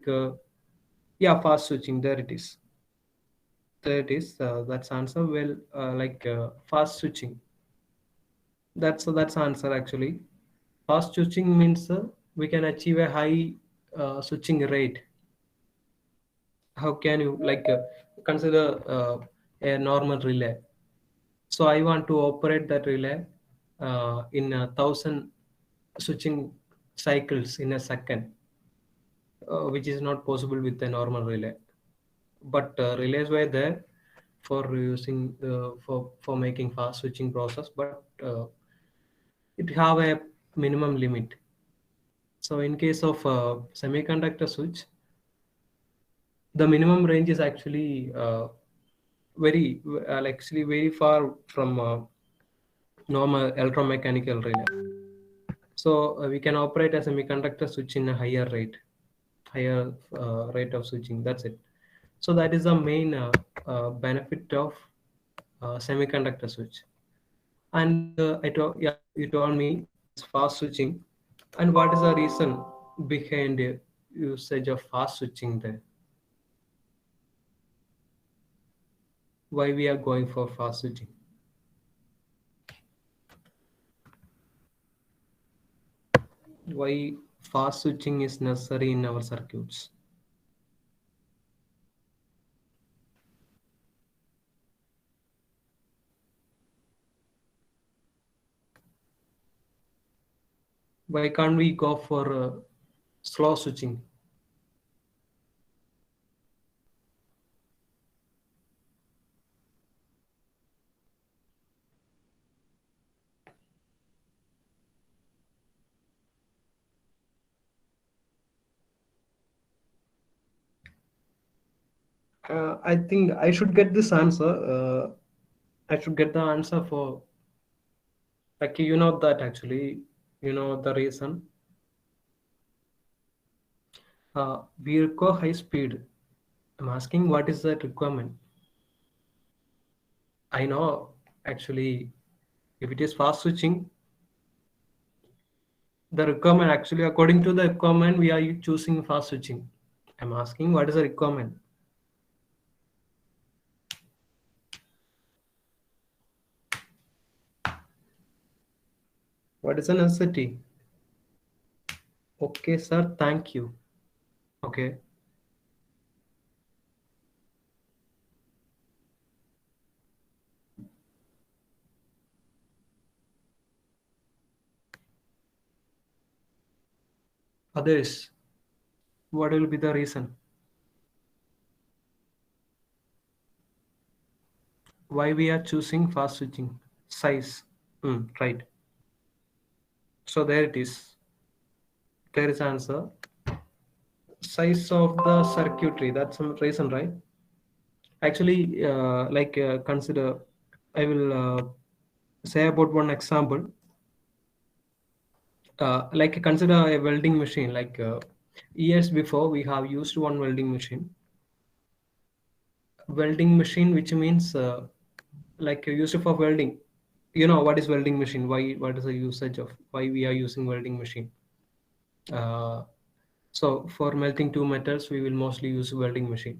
yeah, fast switching, there it is. There it is. That's answer. Well, like fast switching. That's answer actually. Fast switching means we can achieve a high switching rate. How can you like consider a normal relay? So I want to operate that relay in 1,000 switching cycles in a second, which is not possible with a normal relay. But relays were there. for using for making fast switching process, but it have a minimum limit. So in case of semiconductor switch, the minimum range is actually very actually very far from normal electromechanical relay. So we can operate a semiconductor switch in a higher rate of switching. That's it. So that is the main benefit of semiconductor switch. And yeah, you told me it's fast switching. And what is the reason behind the usage of fast switching there? Why we are going for fast switching? Why fast switching is necessary in our circuits? Why can't we go for slow switching? I think I should get this answer. I should get the answer for, like, you know that actually, you know the reason. We require high speed. I'm asking what is that requirement? I know actually if it is fast switching, the requirement actually according to the requirement we are choosing fast switching. I'm asking what is the requirement? What is the necessity? Okay, sir, thank you. Okay. Others, what will be the reason? Why we are choosing fast switching? Size. Right. So there it is. There is answer. Size of the circuitry. That's some reason, right? Actually, consider. I will say about one example. Like consider a welding machine. Like years before, we have used one welding machine. Welding machine, which means like used for welding. You know what is welding machine? Why? What is the usage of? Why we are using welding machine? So for melting two metals, we will mostly use welding machine.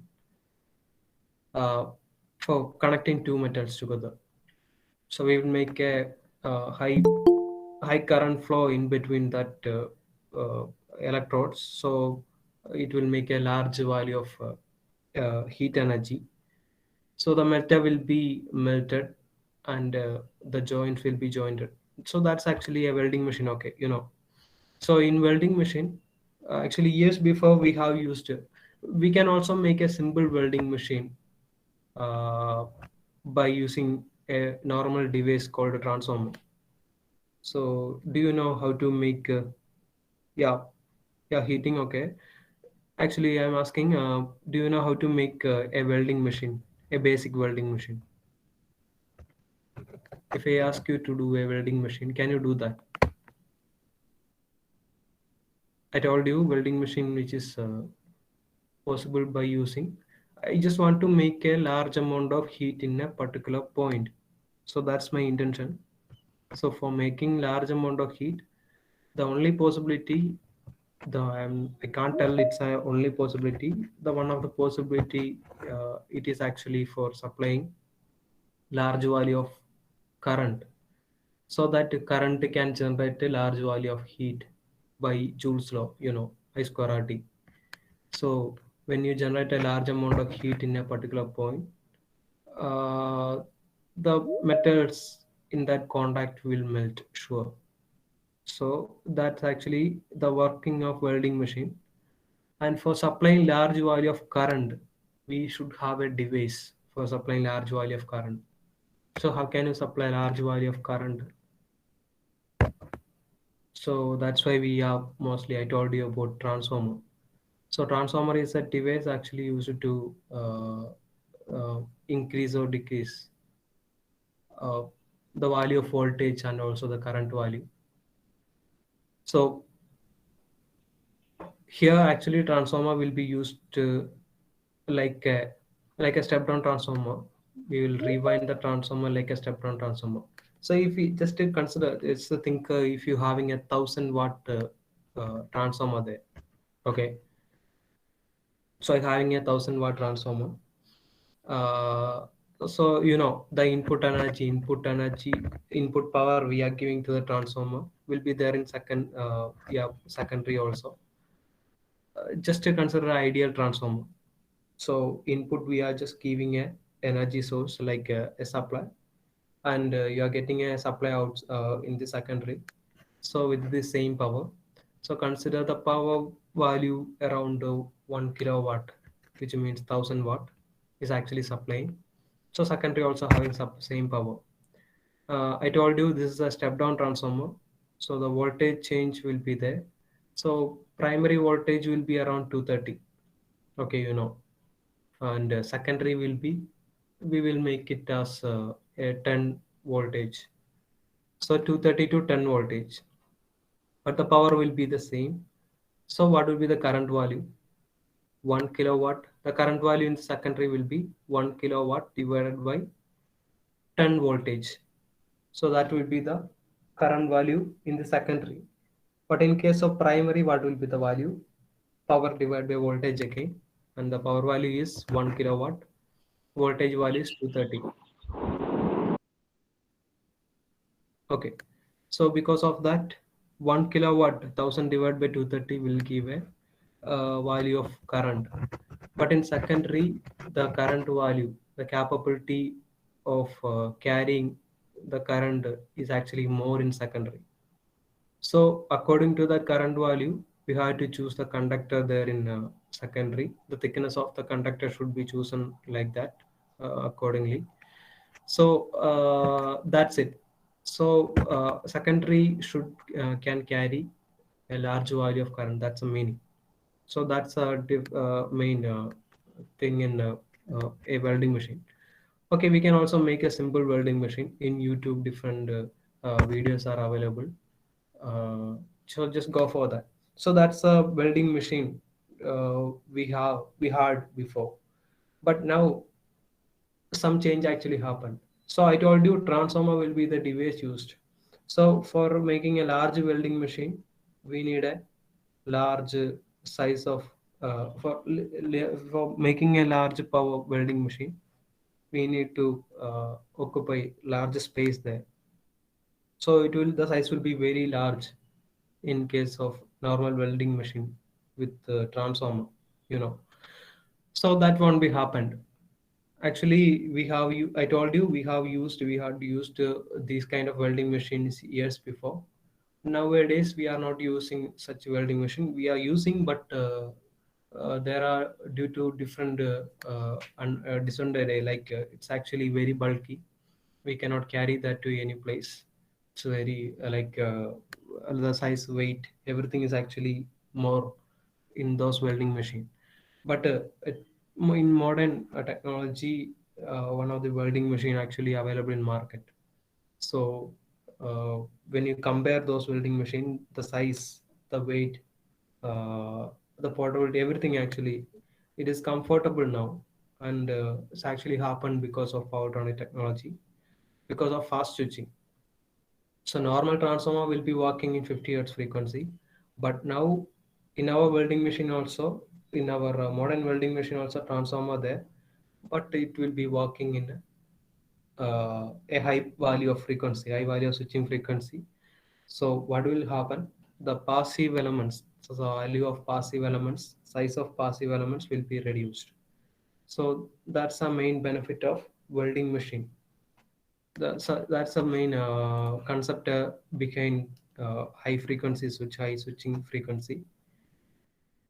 For connecting two metals together. So we will make a high current flow in between that electrodes. So it will make a large value of heat energy. So the metal will be melted and the joint will be jointed. So that's actually a welding machine. Okay, you know. So in welding machine, actually years before we have used it. We can also make a simple welding machine by using a normal device called a transformer. So do you know how to make yeah heating? Okay, actually I'm asking do you know how to make a welding machine, a basic welding machine? If I ask you to do a welding machine, can you do that? I told you welding machine which is possible by using. I just want to make a large amount of heat in a particular point. So that's my intention. So for making large amount of heat, the only possibility, I can't tell it's a only possibility. The one of the possibility, it is actually for supplying large value of current, so that current can generate a large value of heat by Joule's law, you know, I square RT. So when you generate a large amount of heat in a particular point, uh, the metals in that contact will melt, sure. So that's actually the working of welding machine. And for supplying large value of current, we should have a device for supplying large value of current. So how can you supply large value of current? So that's why we have mostly, I told you about transformer. So transformer is a device actually used to increase or decrease uh, the value of voltage and also the current value. So here actually transformer will be used to like a step down transformer. We will rewind the transformer like a step down transformer. So if we just to consider, it's to think if you having 1,000 watt transformer there, okay. So having 1,000 watt transformer. So the input power we are giving to the transformer will be there in secondary also. Just to consider an ideal transformer. So input we are just giving a energy source like a supply, and you are getting a supply out in the secondary. So with the same power, so consider the power value around 1 kilowatt, which means 1,000 watt is actually supplying. So secondary also having same power. I told you this is a step down transformer, so the voltage change will be there. So primary voltage will be around 230. Okay, and secondary will be, we will make it as a 10 voltage. So 230 to 10 voltage, but the power will be the same. So what will be the current value? 1 kilowatt. The current value in the secondary will be 1 kilowatt divided by 10 voltage. So that will be the current value in the secondary. But in case of primary, what will be the value? Power divided by voltage again. And the power value is 1 kilowatt. Voltage value is 230. Okay. So because of that, 1 kilowatt, 1,000 divided by 230 will give a value of current. But in secondary, the current value, the capability of carrying the current is actually more in secondary. So according to the current value, we have to choose the conductor there in secondary. The thickness of the conductor should be chosen like that accordingly. So that's it. So secondary should can carry a large value of current. That's the meaning. So that's a main thing in a welding machine. Okay, we can also make a simple welding machine in YouTube. Different videos are available. So just go for that. So that's a welding machine we had before, but now some change actually happened. So I told you transformer will be the device used. So for making a large welding machine, we need a large size of for making a large power welding machine, we need to occupy large space there. So the size will be very large in case of normal welding machine with transformer, you know. So that won't be happened. Actually, I told you we had used these kind of welding machines years before. Nowadays, we are not using such welding machine. We are using, but there are due to different disadvantage. Like it's actually very bulky. We cannot carry that to any place. It's very the size, weight, everything is actually more in those welding machine. But in modern technology, one of the welding machine actually available in market. So when you compare those welding machine, the size, the weight, the portability, everything actually, it is comfortable now, and it's actually happened because of power technology, because of fast switching. So normal transformer will be working in 50 hertz frequency, but now in our welding machine also, in our modern welding machine also transformer there, but it will be working in a high value of frequency, high value of switching frequency. So what will happen? The passive elements, so the value of passive elements, size of passive elements will be reduced. So that's the main benefit of welding machine. That's the main concept behind high frequency switch, high switching frequency.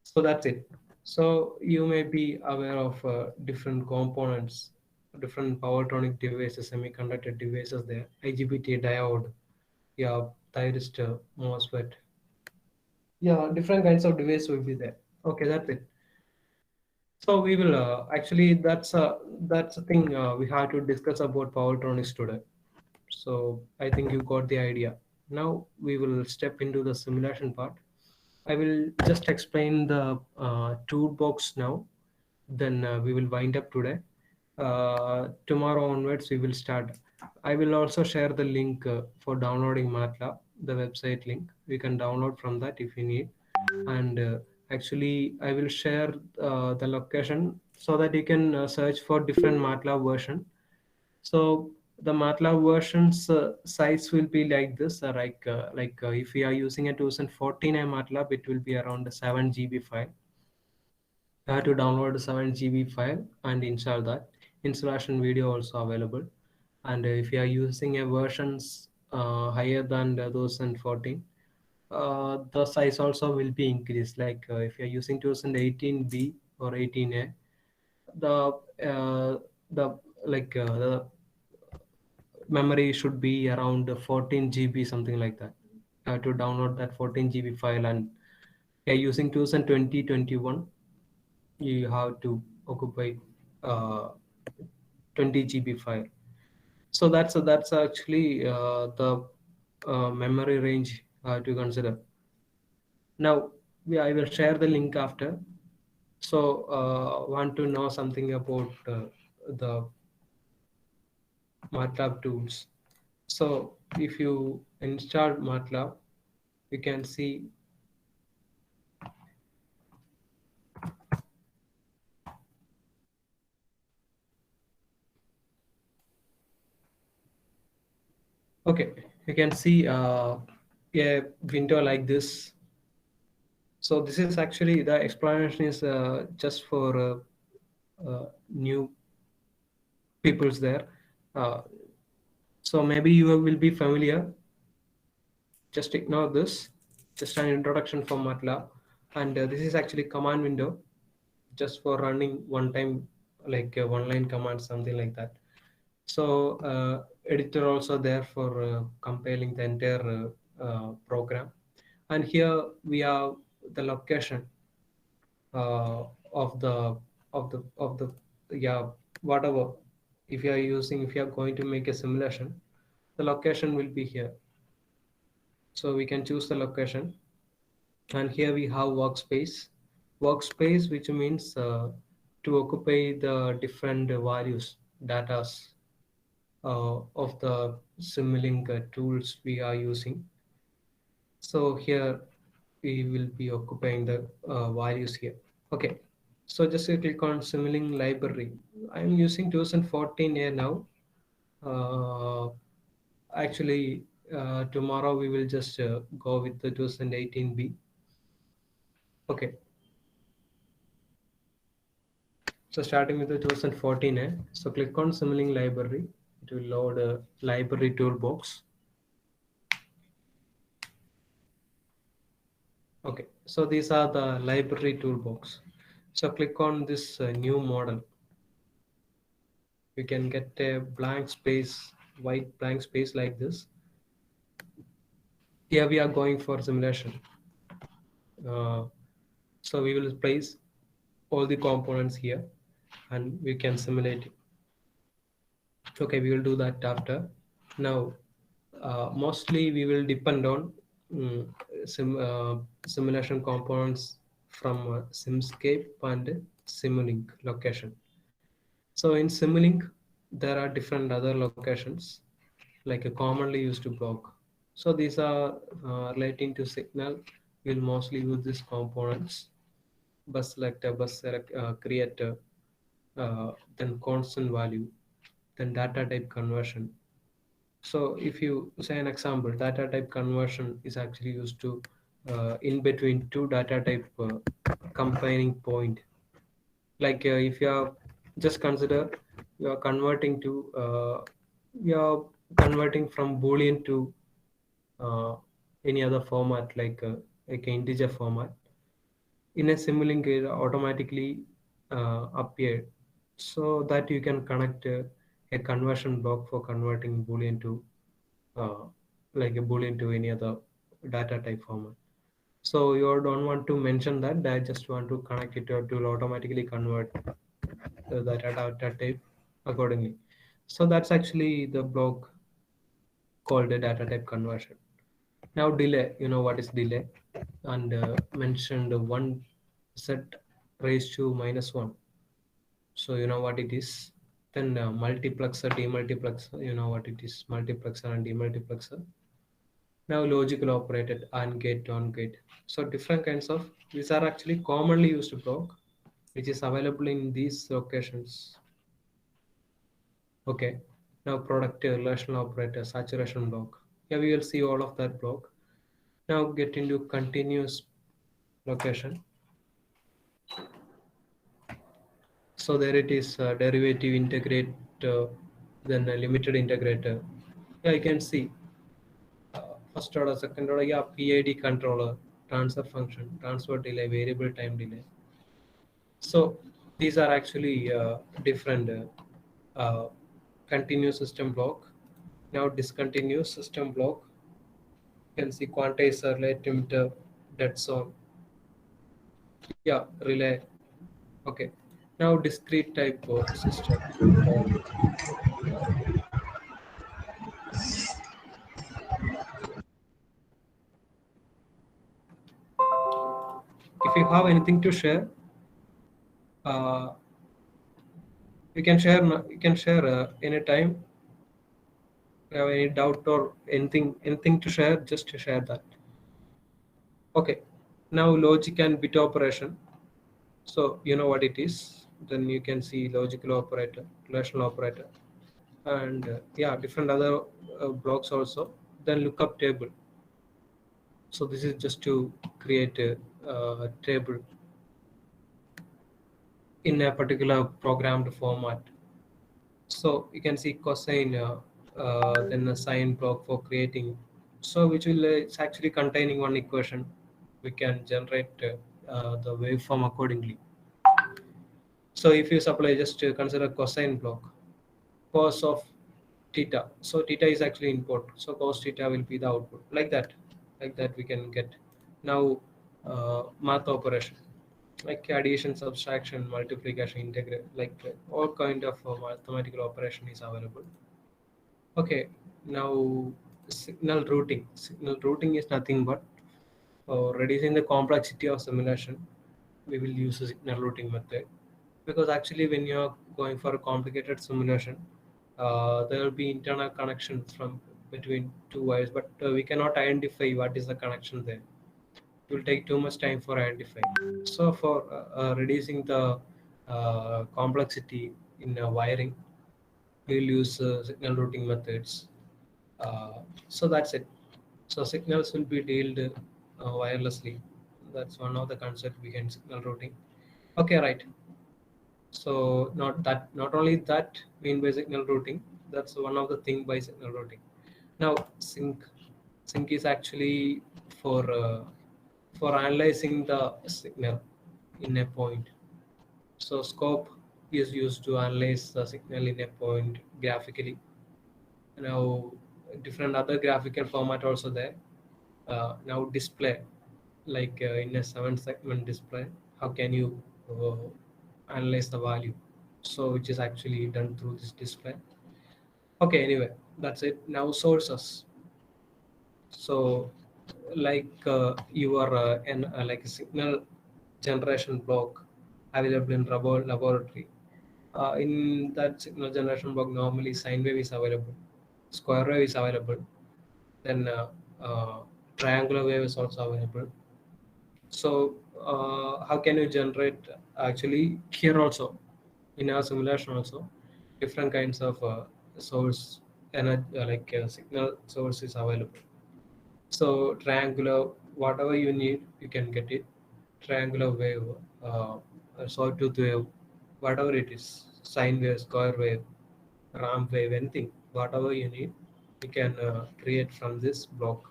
So that's it. So you may be aware of different components different powertronic devices, semiconductor devices there, IGBT diode, yeah, thyristor, MOSFET, yeah, different kinds of device will be there. Okay, that's it. So we will actually that's a thing we have to discuss about powertronics today. So I think you got the idea. Now we will step into the simulation part. I will just explain the toolbox now. Then we will wind up today. Tomorrow onwards we will start. I will also share the link for downloading MATLAB, the website link. We can download from that if you need. And actually, I will share the location so that you can search for different MATLAB version. So the MATLAB versions size will be like this. If we are using a 2014 MATLAB, it will be around a 7 GB file. You have to download a 7 GB file and install that. Installation video also available. And if you are using a versions higher than the 2014, the size also will be increased. Like if you're using 2018B or 18A, the the the memory should be around 14 GB, something like that. To download that 14 GB file, and you're using 2020-21, you have to occupy uh, 20 GB file. So that's actually the memory range to consider. Now, I will share the link after. So, want to know something about the MATLAB tools. So, if you install MATLAB, you can see okay, you can see a window like this. So this is actually the explanation is just for new peoples there. So maybe you will be familiar. Just ignore this. Just an introduction for MATLAB, and this is actually command window, just for running one time, like one line command, something like that. So editor also there for compiling the entire program. And here we have the location uh, of the yeah, whatever. If you are going to make a simulation, the location will be here. So we can choose the location, and here we have workspace, which means to occupy the different values, datas of the Simulink tools we are using. So here we will be occupying the values here. Okay, so just click on Simulink library. I'm using 2014A now. Actually, tomorrow we will just go with the 2018B. Okay. So starting with the 2014A, so click on Simulink library. It will load a library toolbox. Okay, so these are the library toolbox. So click on this new model. You can get a blank space, white blank space like this. Here we are going for simulation. So we will place all the components here and we can simulate it. Okay, we will do that after. Now, mostly we will depend on simulation components from Simscape and Simulink location. So in Simulink, there are different other locations like a commonly used block. So these are relating to signal. We'll mostly use these components: bus selector, bus creator, then constant value, then data type conversion. So if you say an example, data type conversion is actually used to in between two data type combining point. Like if you are just consider you are converting to you are converting from Boolean to any other format like an integer format. In a Simulink, it automatically appear so that you can connect a conversion block for converting Boolean to like a Boolean to any other data type format. So you don't want to mention that. I just want to connect it to will automatically convert the data type accordingly. So that's actually the block called a data type conversion. Now delay, you know what is delay, and mentioned one set raised to -1. So you know what it is. Then multiplexer, demultiplexer, you know what it is, multiplexer and demultiplexer. Now logical operator, AND gate, OR gate. So different kinds of, these are actually commonly used block, which is available in these locations. Okay. Now product relational operator, saturation block. Yeah, we will see all of that block. Now get into continuous location. So there it is, derivative integrate, then a limited integrator. Yeah, you can see first order, second order, yeah, PID controller, transfer function, transfer delay, variable time delay. So these are actually different continuous system block. Now discontinuous system block, you can see quantizer, late emitter, dead zone. Yeah, relay. Okay. Now discrete type system. If you have anything to share, uh, you can share. You can share anytime. You have any doubt or anything to share, just to share that. Okay. Now logic and bit operation. So you know what it is. Then you can see logical operator, relational operator, and yeah, different other blocks also. Then lookup table. So this is just to create a table in a particular programmed format. So you can see cosine, then a sine block for creating. So which will it's actually containing one equation. We can generate the waveform accordingly. So if you supply, just consider cosine block, cos of theta. So theta is actually input. So cos theta will be the output. Like that we can get. Now math operation, like addition, subtraction, multiplication, integrate, like all kind of mathematical operation is available. Okay, now signal routing. Signal routing is nothing but reducing the complexity of simulation. We will use a signal routing method, because actually when you're going for a complicated simulation, there will be internal connections from between two wires, but we cannot identify what is the connection there. It will take too much time for identifying. So for reducing the complexity in wiring, we will use signal routing methods. So that's it. So signals will be dealt wirelessly. That's one of the concepts behind signal routing. Okay, right. So not only that mean by signal routing, that's one of the thing by signal routing. Now sync is actually for analyzing the signal in a point. So scope is used to analyze the signal in a point graphically. Now different other graphical format also there. Now display, like in a 7-segment display, how can you analyze the value? So which is actually done through this display. Okay, anyway, that's it. Now sources. So like your like a signal generation block available in laboratory. In that signal generation block, normally sine wave is available, square wave is available, then uh, triangular wave is also available. So how can you generate, actually here also in our simulation also different kinds of source energy, like signal source is available. So triangular, whatever you need, you can get it. Triangular wave, sawtooth wave, whatever it is, sine wave, square wave, ramp wave, anything, whatever you need, you can create from this block.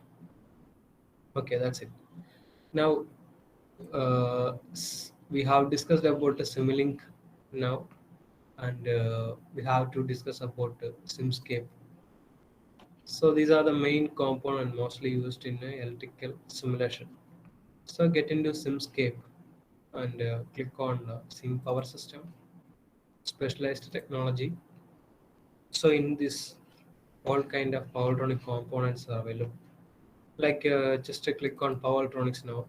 Okay, that's it. Now we have discussed about the Simulink now. and we have to discuss about SimScape. So these are the main component mostly used in electrical simulation. So get into SimScape and click on Sim Power System, Specialized Technology. So in this, all kind of powertronic components are available. Like just click on powertronics now.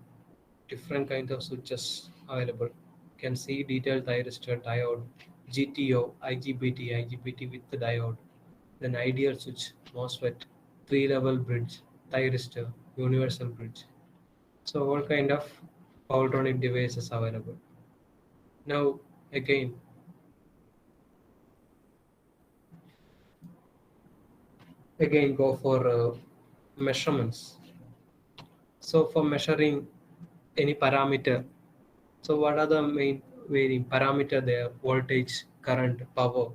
Different kinds of switches available. You can see detailed thyristor, diode, GTO, IGBT with the diode, then ideal switch, MOSFET, three-level bridge, thyristor, universal bridge. So all kind of powertronic devices available. Now again go for measurements. So for measuring any parameter, so what are the main varying parameter there? Voltage, current, power.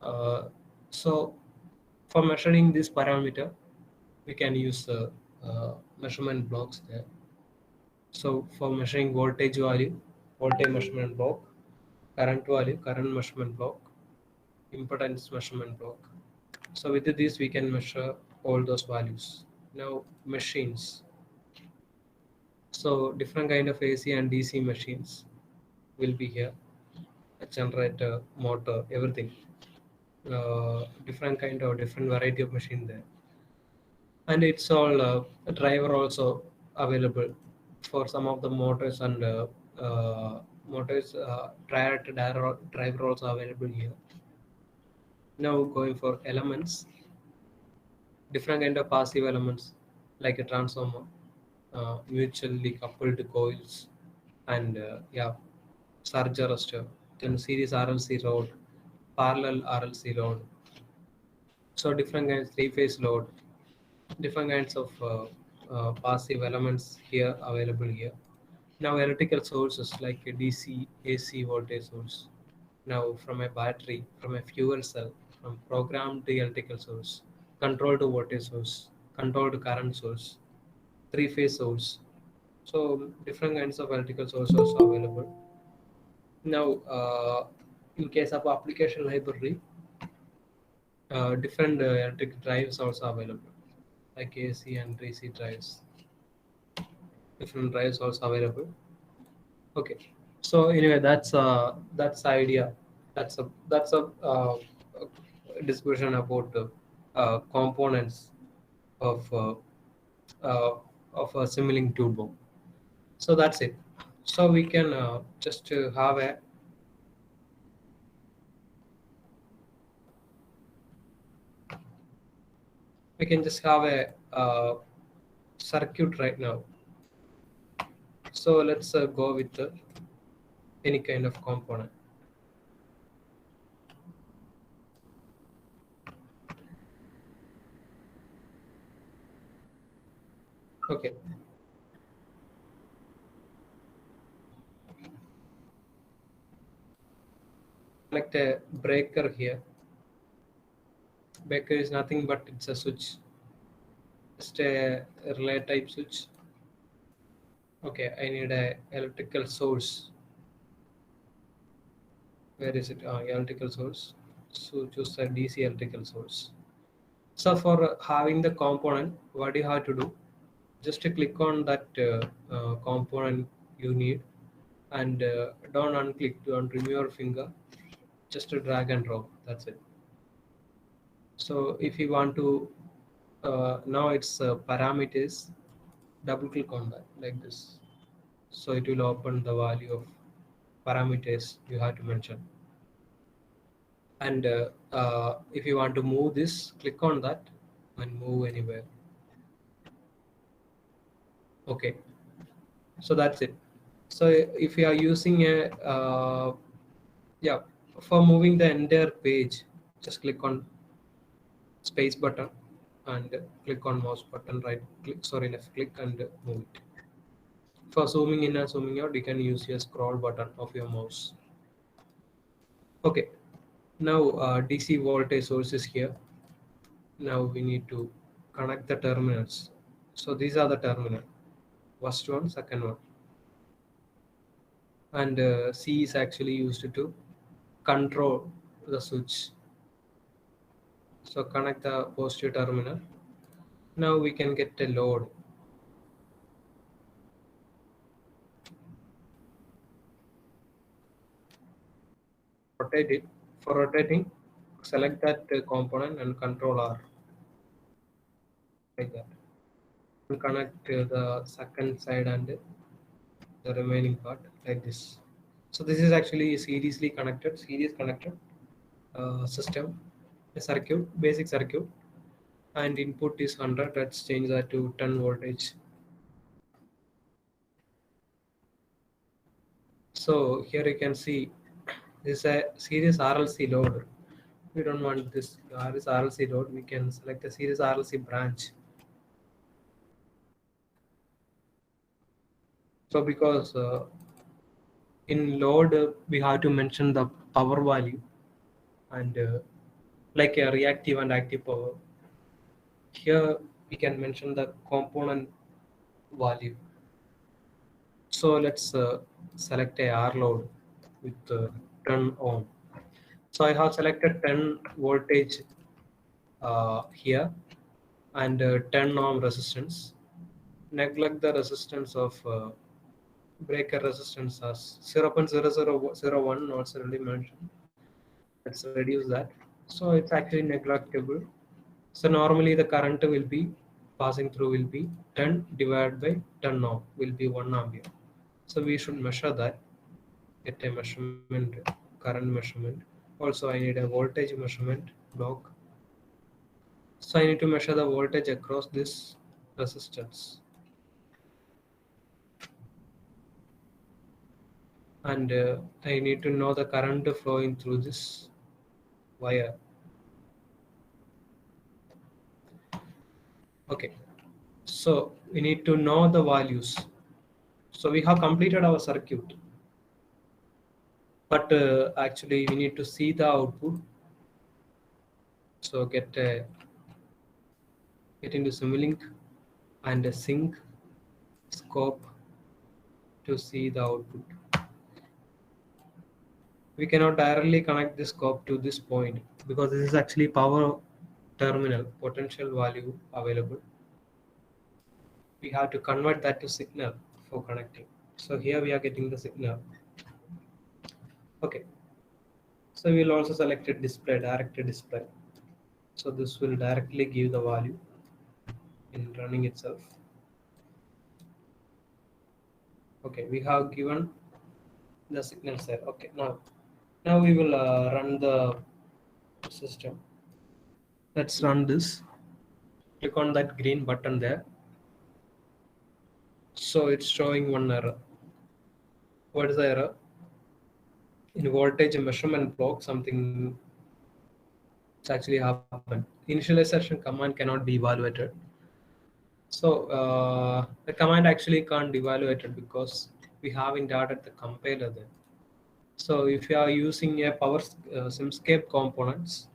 Uh, so for measuring this parameter, we can use measurement blocks there. So for measuring voltage value, voltage measurement block, current value, current measurement block, impedance measurement block. So with this, we can measure all those values. Now machines. So different kind of AC and DC machines will be here. A generator, motor, everything. Different kind of different variety of machine there. And it's all a driver also available for some of the motors and motors. Driver also available here. Now going for elements, different kind of passive elements like a transformer, mutually coupled coils, and surge arrestor, then series RLC load, parallel RLC load. So different kinds, three-phase load, different kinds of passive elements here available here. Now electrical sources like a DC, AC voltage source. Now from a battery, from a fuel cell, from programmed electrical source, controlled voltage source, controlled current source, three-phase source. So different kinds of electrical sources are available. Now in case of application library, different electric drives also available, like AC and DC drives. Different drives also available. Okay, so anyway, that's the idea. That's a discussion about components of uh, uh, of a Simulink turbo. So that's it. So we can just have a we can just have a circuit right now. So let's go with any kind of component. Okay. Select a breaker here. Breaker is nothing but it's a switch. Just a relay type switch. Okay, I need a electrical source. Where is it? Electrical source. So choose a DC electrical source. So for having the component, what do you have to do? Just to click on that component you need, and don't unclick, don't remove your finger. Just to drag and drop. That's it. So if you want to, now it's parameters. Double click on that like this. So it will open the value of parameters you have to mention. And if you want to move this, click on that and move anywhere. Okay, so that's it. So if you are using a for moving the entire page, just click on space button and click on mouse button, right click, sorry, left click, and move it. For zooming in and zooming out, you can use your scroll button of your mouse. Okay, now DC voltage source is here. Now we need to connect the terminals. So these are the terminal, first one, second one, and C is actually used to control the switch. So connect the positive terminal. Now we can get a load. Rotate it. For rotating, select that component and control R like that. And connect the second side and the remaining part like this. So this is actually series connected system, a circuit, basic circuit, and input is 100. Let's change that to 10 voltage. So here you can see this is a series RLC load. We don't want this RLC load. We can select a series RLC branch. So because in load we have to mention the power value and like a reactive and active power. Here we can mention the component value. So let's select a R load with 10 ohm. So I have selected 10 voltage here and 10 ohm resistance. Neglect the resistance of breaker resistance as 0.0001 also already mentioned. Let's reduce that. So it's actually neglectable. So normally the current will be passing through will be 10 divided by 10 ohm will be 1 ampere. So we should measure that, get a measurement, current measurement. Also I need a voltage measurement block. So I need to measure the voltage across this resistance. And I need to know the current flowing through this wire. Okay, so we need to know the values. So we have completed our circuit, but actually we need to see the output. So get into Simulink and a sync scope to see the output. We cannot directly connect this scope to this point because this is actually power terminal potential value available. We have to convert that to signal for connecting. So here we are getting the signal. Okay. So we'll also select a display, direct display. So this will directly give the value in running itself. Okay, we have given the signals there. Okay, now we will run the system. Let's run this. Click on that green button there. So it's showing one error. What is the error? In voltage measurement block, something actually happened. Initialization command cannot be evaluated. So the command actually can't evaluate it because we haven't added the compiler there. So if you are using a power Simscape components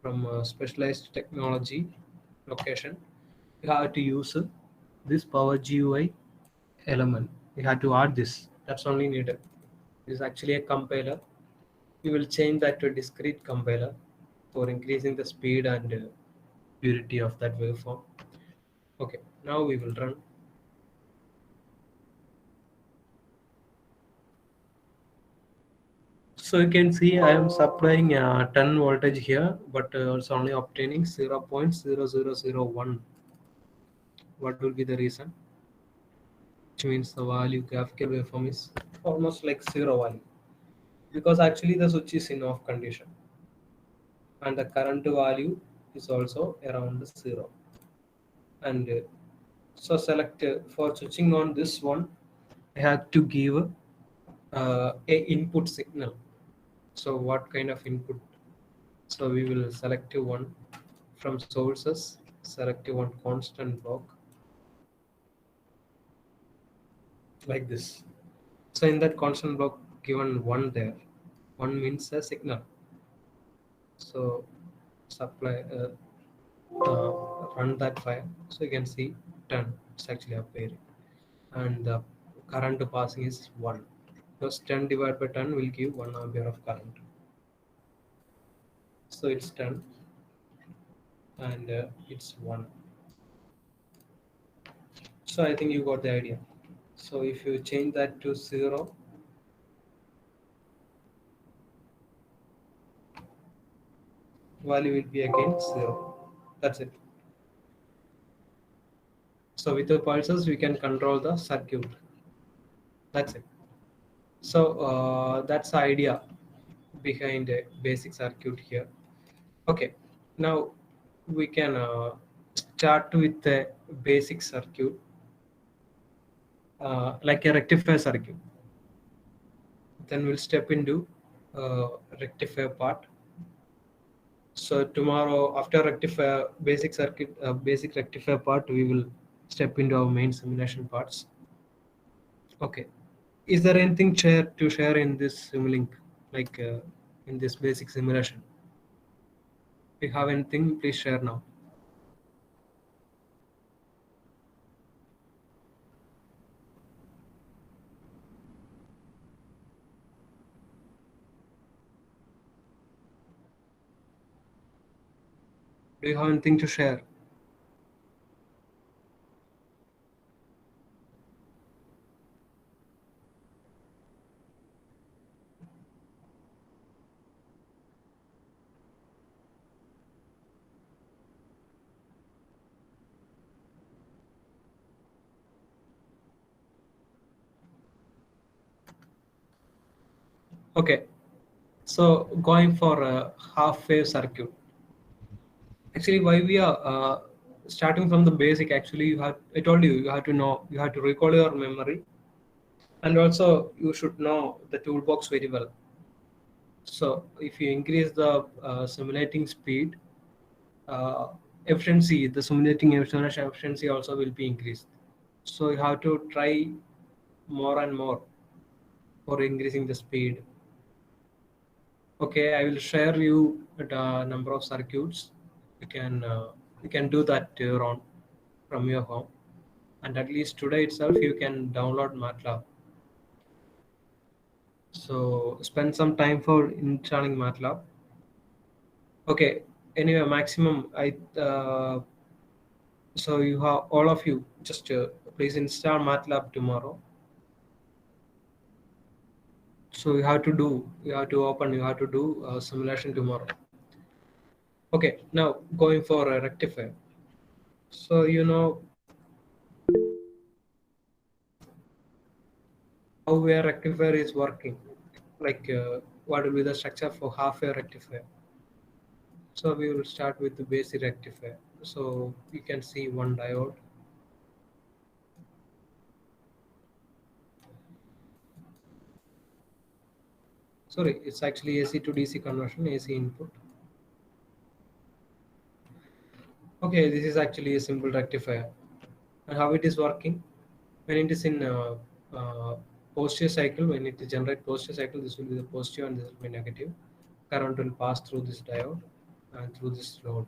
from specialized technology location, you have to use this power GUI element. You have to add this. That's only needed. This is actually a compiler. We will change that to a discrete compiler for increasing the speed and purity of that waveform. Okay, now we will run. So you can see I am supplying 10 voltage here, but it's only obtaining 0.0001. What will be the reason? Which means the value graphical waveform is almost like zero value because actually the switch is in off condition and the current value is also around 0. And so select for switching on this one, I have to give a input signal. So what kind of input? So we will select one from sources, select one constant block like this. So in that constant block given 1 there, 1 means a signal. So supply run that file. So you can see 10 it's actually appearing and the current passing is 1 because 10 divided by 10 will give 1 ampere of current. So it's done, and it's 1. So I think you got the idea. So if you change that to 0, value will be again 0. That's it. So with the pulses, we can control the circuit. That's it. So that's the idea behind a basic circuit here. Okay, now we can start with the basic circuit, like a rectifier circuit. Then we'll step into rectifier part. So tomorrow, after rectifier basic circuit, basic rectifier part, we will step into our main simulation parts. Okay, is there anything to share in this Simulink, like in this basic simulation? If you have anything, please share now. Do you have anything to share? Okay, so going for a half-wave circuit. Actually, why we are starting from the basic? Actually, I told you, you have to know, you have to recall your memory, and also you should know the toolbox very well. So if you increase the simulating speed, efficiency, the simulating simulation efficiency also will be increased. So you have to try more and more for increasing the speed. Okay, I will share you the number of circuits. You can do that on from your home, and at least today itself you can download MATLAB. So spend some time for installing MATLAB. Okay. Anyway, maximum so you have all of you just please install MATLAB tomorrow. So you have to do simulation tomorrow. Okay, now going for a rectifier. So you know how a rectifier is working, like what will be the structure for half a rectifier. So we will start with the basic rectifier. So you can see one diode. Sorry, it's actually AC to DC conversion, AC input. Okay, this is actually a simple rectifier. And how it is working? When it is in positive cycle, when it generates positive cycle, this will be the positive and this will be negative. Current will pass through this diode and through this load.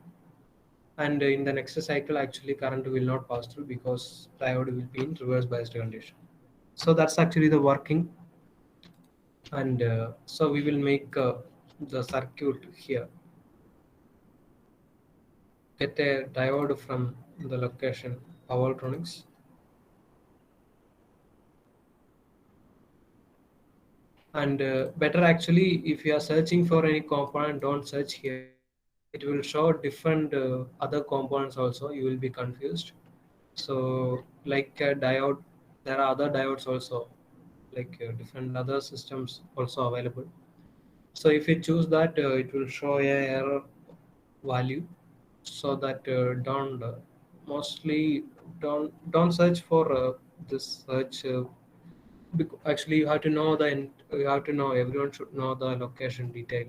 And in the next cycle, actually current will not pass through because diode will be in reverse biased condition. So that's actually the working. And so we will make the circuit here. Get a diode from the location Power Electronics. And better actually, if you are searching for any component, don't search here. It will show different other components also. You will be confused. So like a diode, there are other diodes also, like different other systems also available. So if you choose that, it will show a error value. So that mostly don't search for this search. Actually, you have to know you have to know, everyone should know the location detail.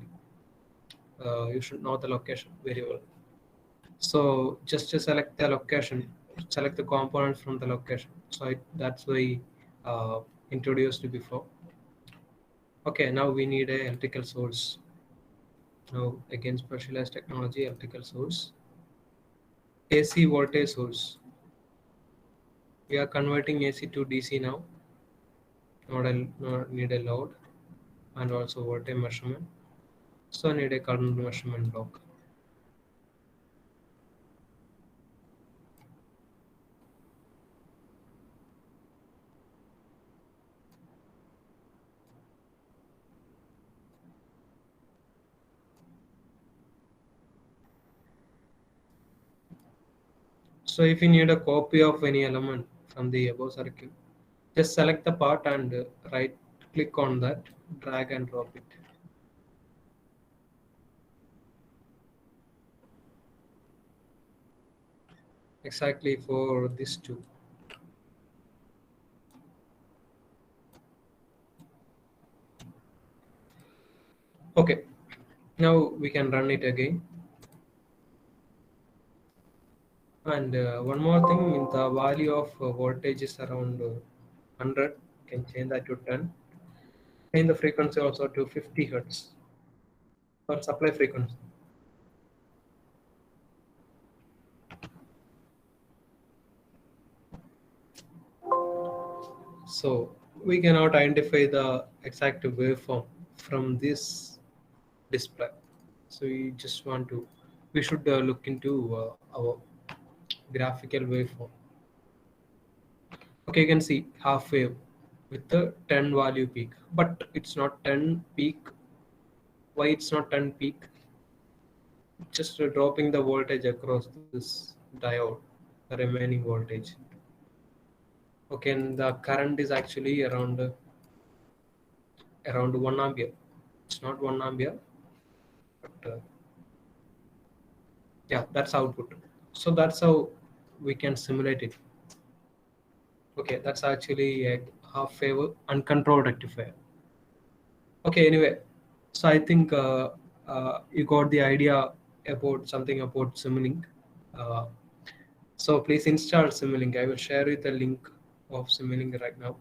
You should know the location very well. So just to select the location, select the components from the location. So that's why introduced before. Okay, now we need a electrical source. Now again, specialized technology, electrical source, AC voltage source. We are converting AC to DC now. Not need a load, and also voltage measurement. So I need a current measurement block. So if you need a copy of any element from the above circuit, just select the part and right click on that, drag and drop it. Exactly for this too. Okay, now we can run it again. And one more thing, the value of voltage is around 100. Can change that to 10. Change the frequency also to 50 hertz for supply frequency. So we cannot identify the exact waveform from this display. So we should look into our graphical waveform. Okay, you can see half wave with the 10 value peak, but it's not 10 peak. Why it's not 10 peak? Just dropping the voltage across this diode, the remaining voltage. Okay, and the current is actually around 1 ampere. It's not 1 ampere, but yeah, that's output. So that's how we can simulate it. Okay, that's actually a half wave uncontrolled rectifier. Okay, anyway, so I think you got the idea about something about Simulink. Uh, so please install Simulink. I will share you the link of Simulink right now.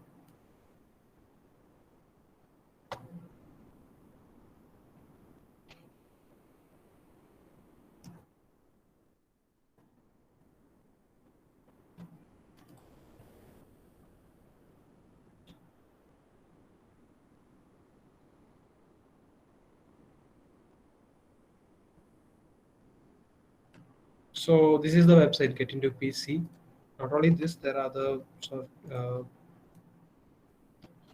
So this is the website, Get Into PC. Not only this, there are other sort of,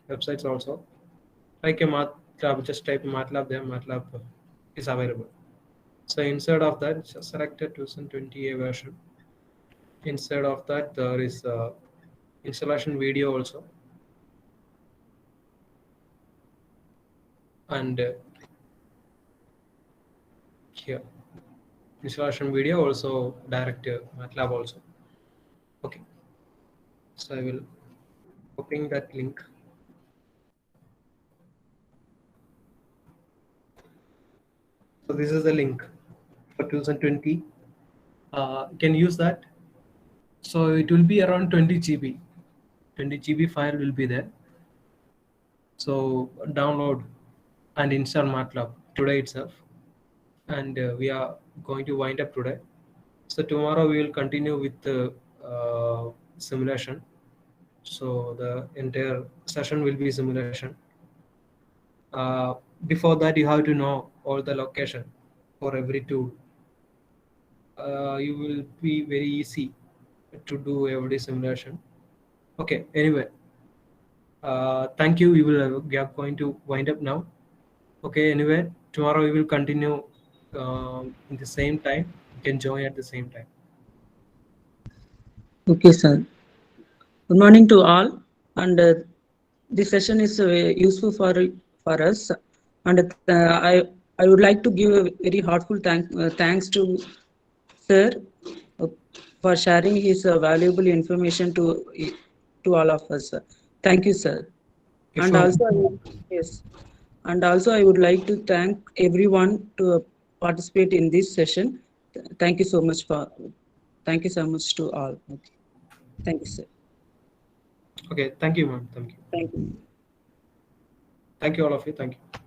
websites also. Like a MATLAB, just type MATLAB there, MATLAB is available. So instead of that, just select a 2020A version. Instead of that, there is installation video also. And here, installation video also, direct MATLAB also. Okay, so I will copying that link. So this is the link for 2020. You can use that. So it will be around 20 GB. 20 GB file will be there. So download and install MATLAB today itself. And we are going to wind up today. So tomorrow we will continue with the simulation. So the entire session will be simulation. Before that, you have to know all the location for every tool. You will be very easy to do every simulation. Okay, anyway, thank you. We are going to wind up now. Okay, anyway, tomorrow we will continue in the same time. You can join at the same time. Okay, sir. Good morning to all. And this session is useful for us. And I would like to give a very heartful thanks to sir for sharing his valuable information to all of us. Thank you, sir. Okay, And sure. also, yes. And also, I would like to thank everyone to participate in this session. Thank you so much to all. Okay. Thank you, sir. Okay, thank you, ma'am. Thank you. Thank you. Thank you, all of you. Thank you.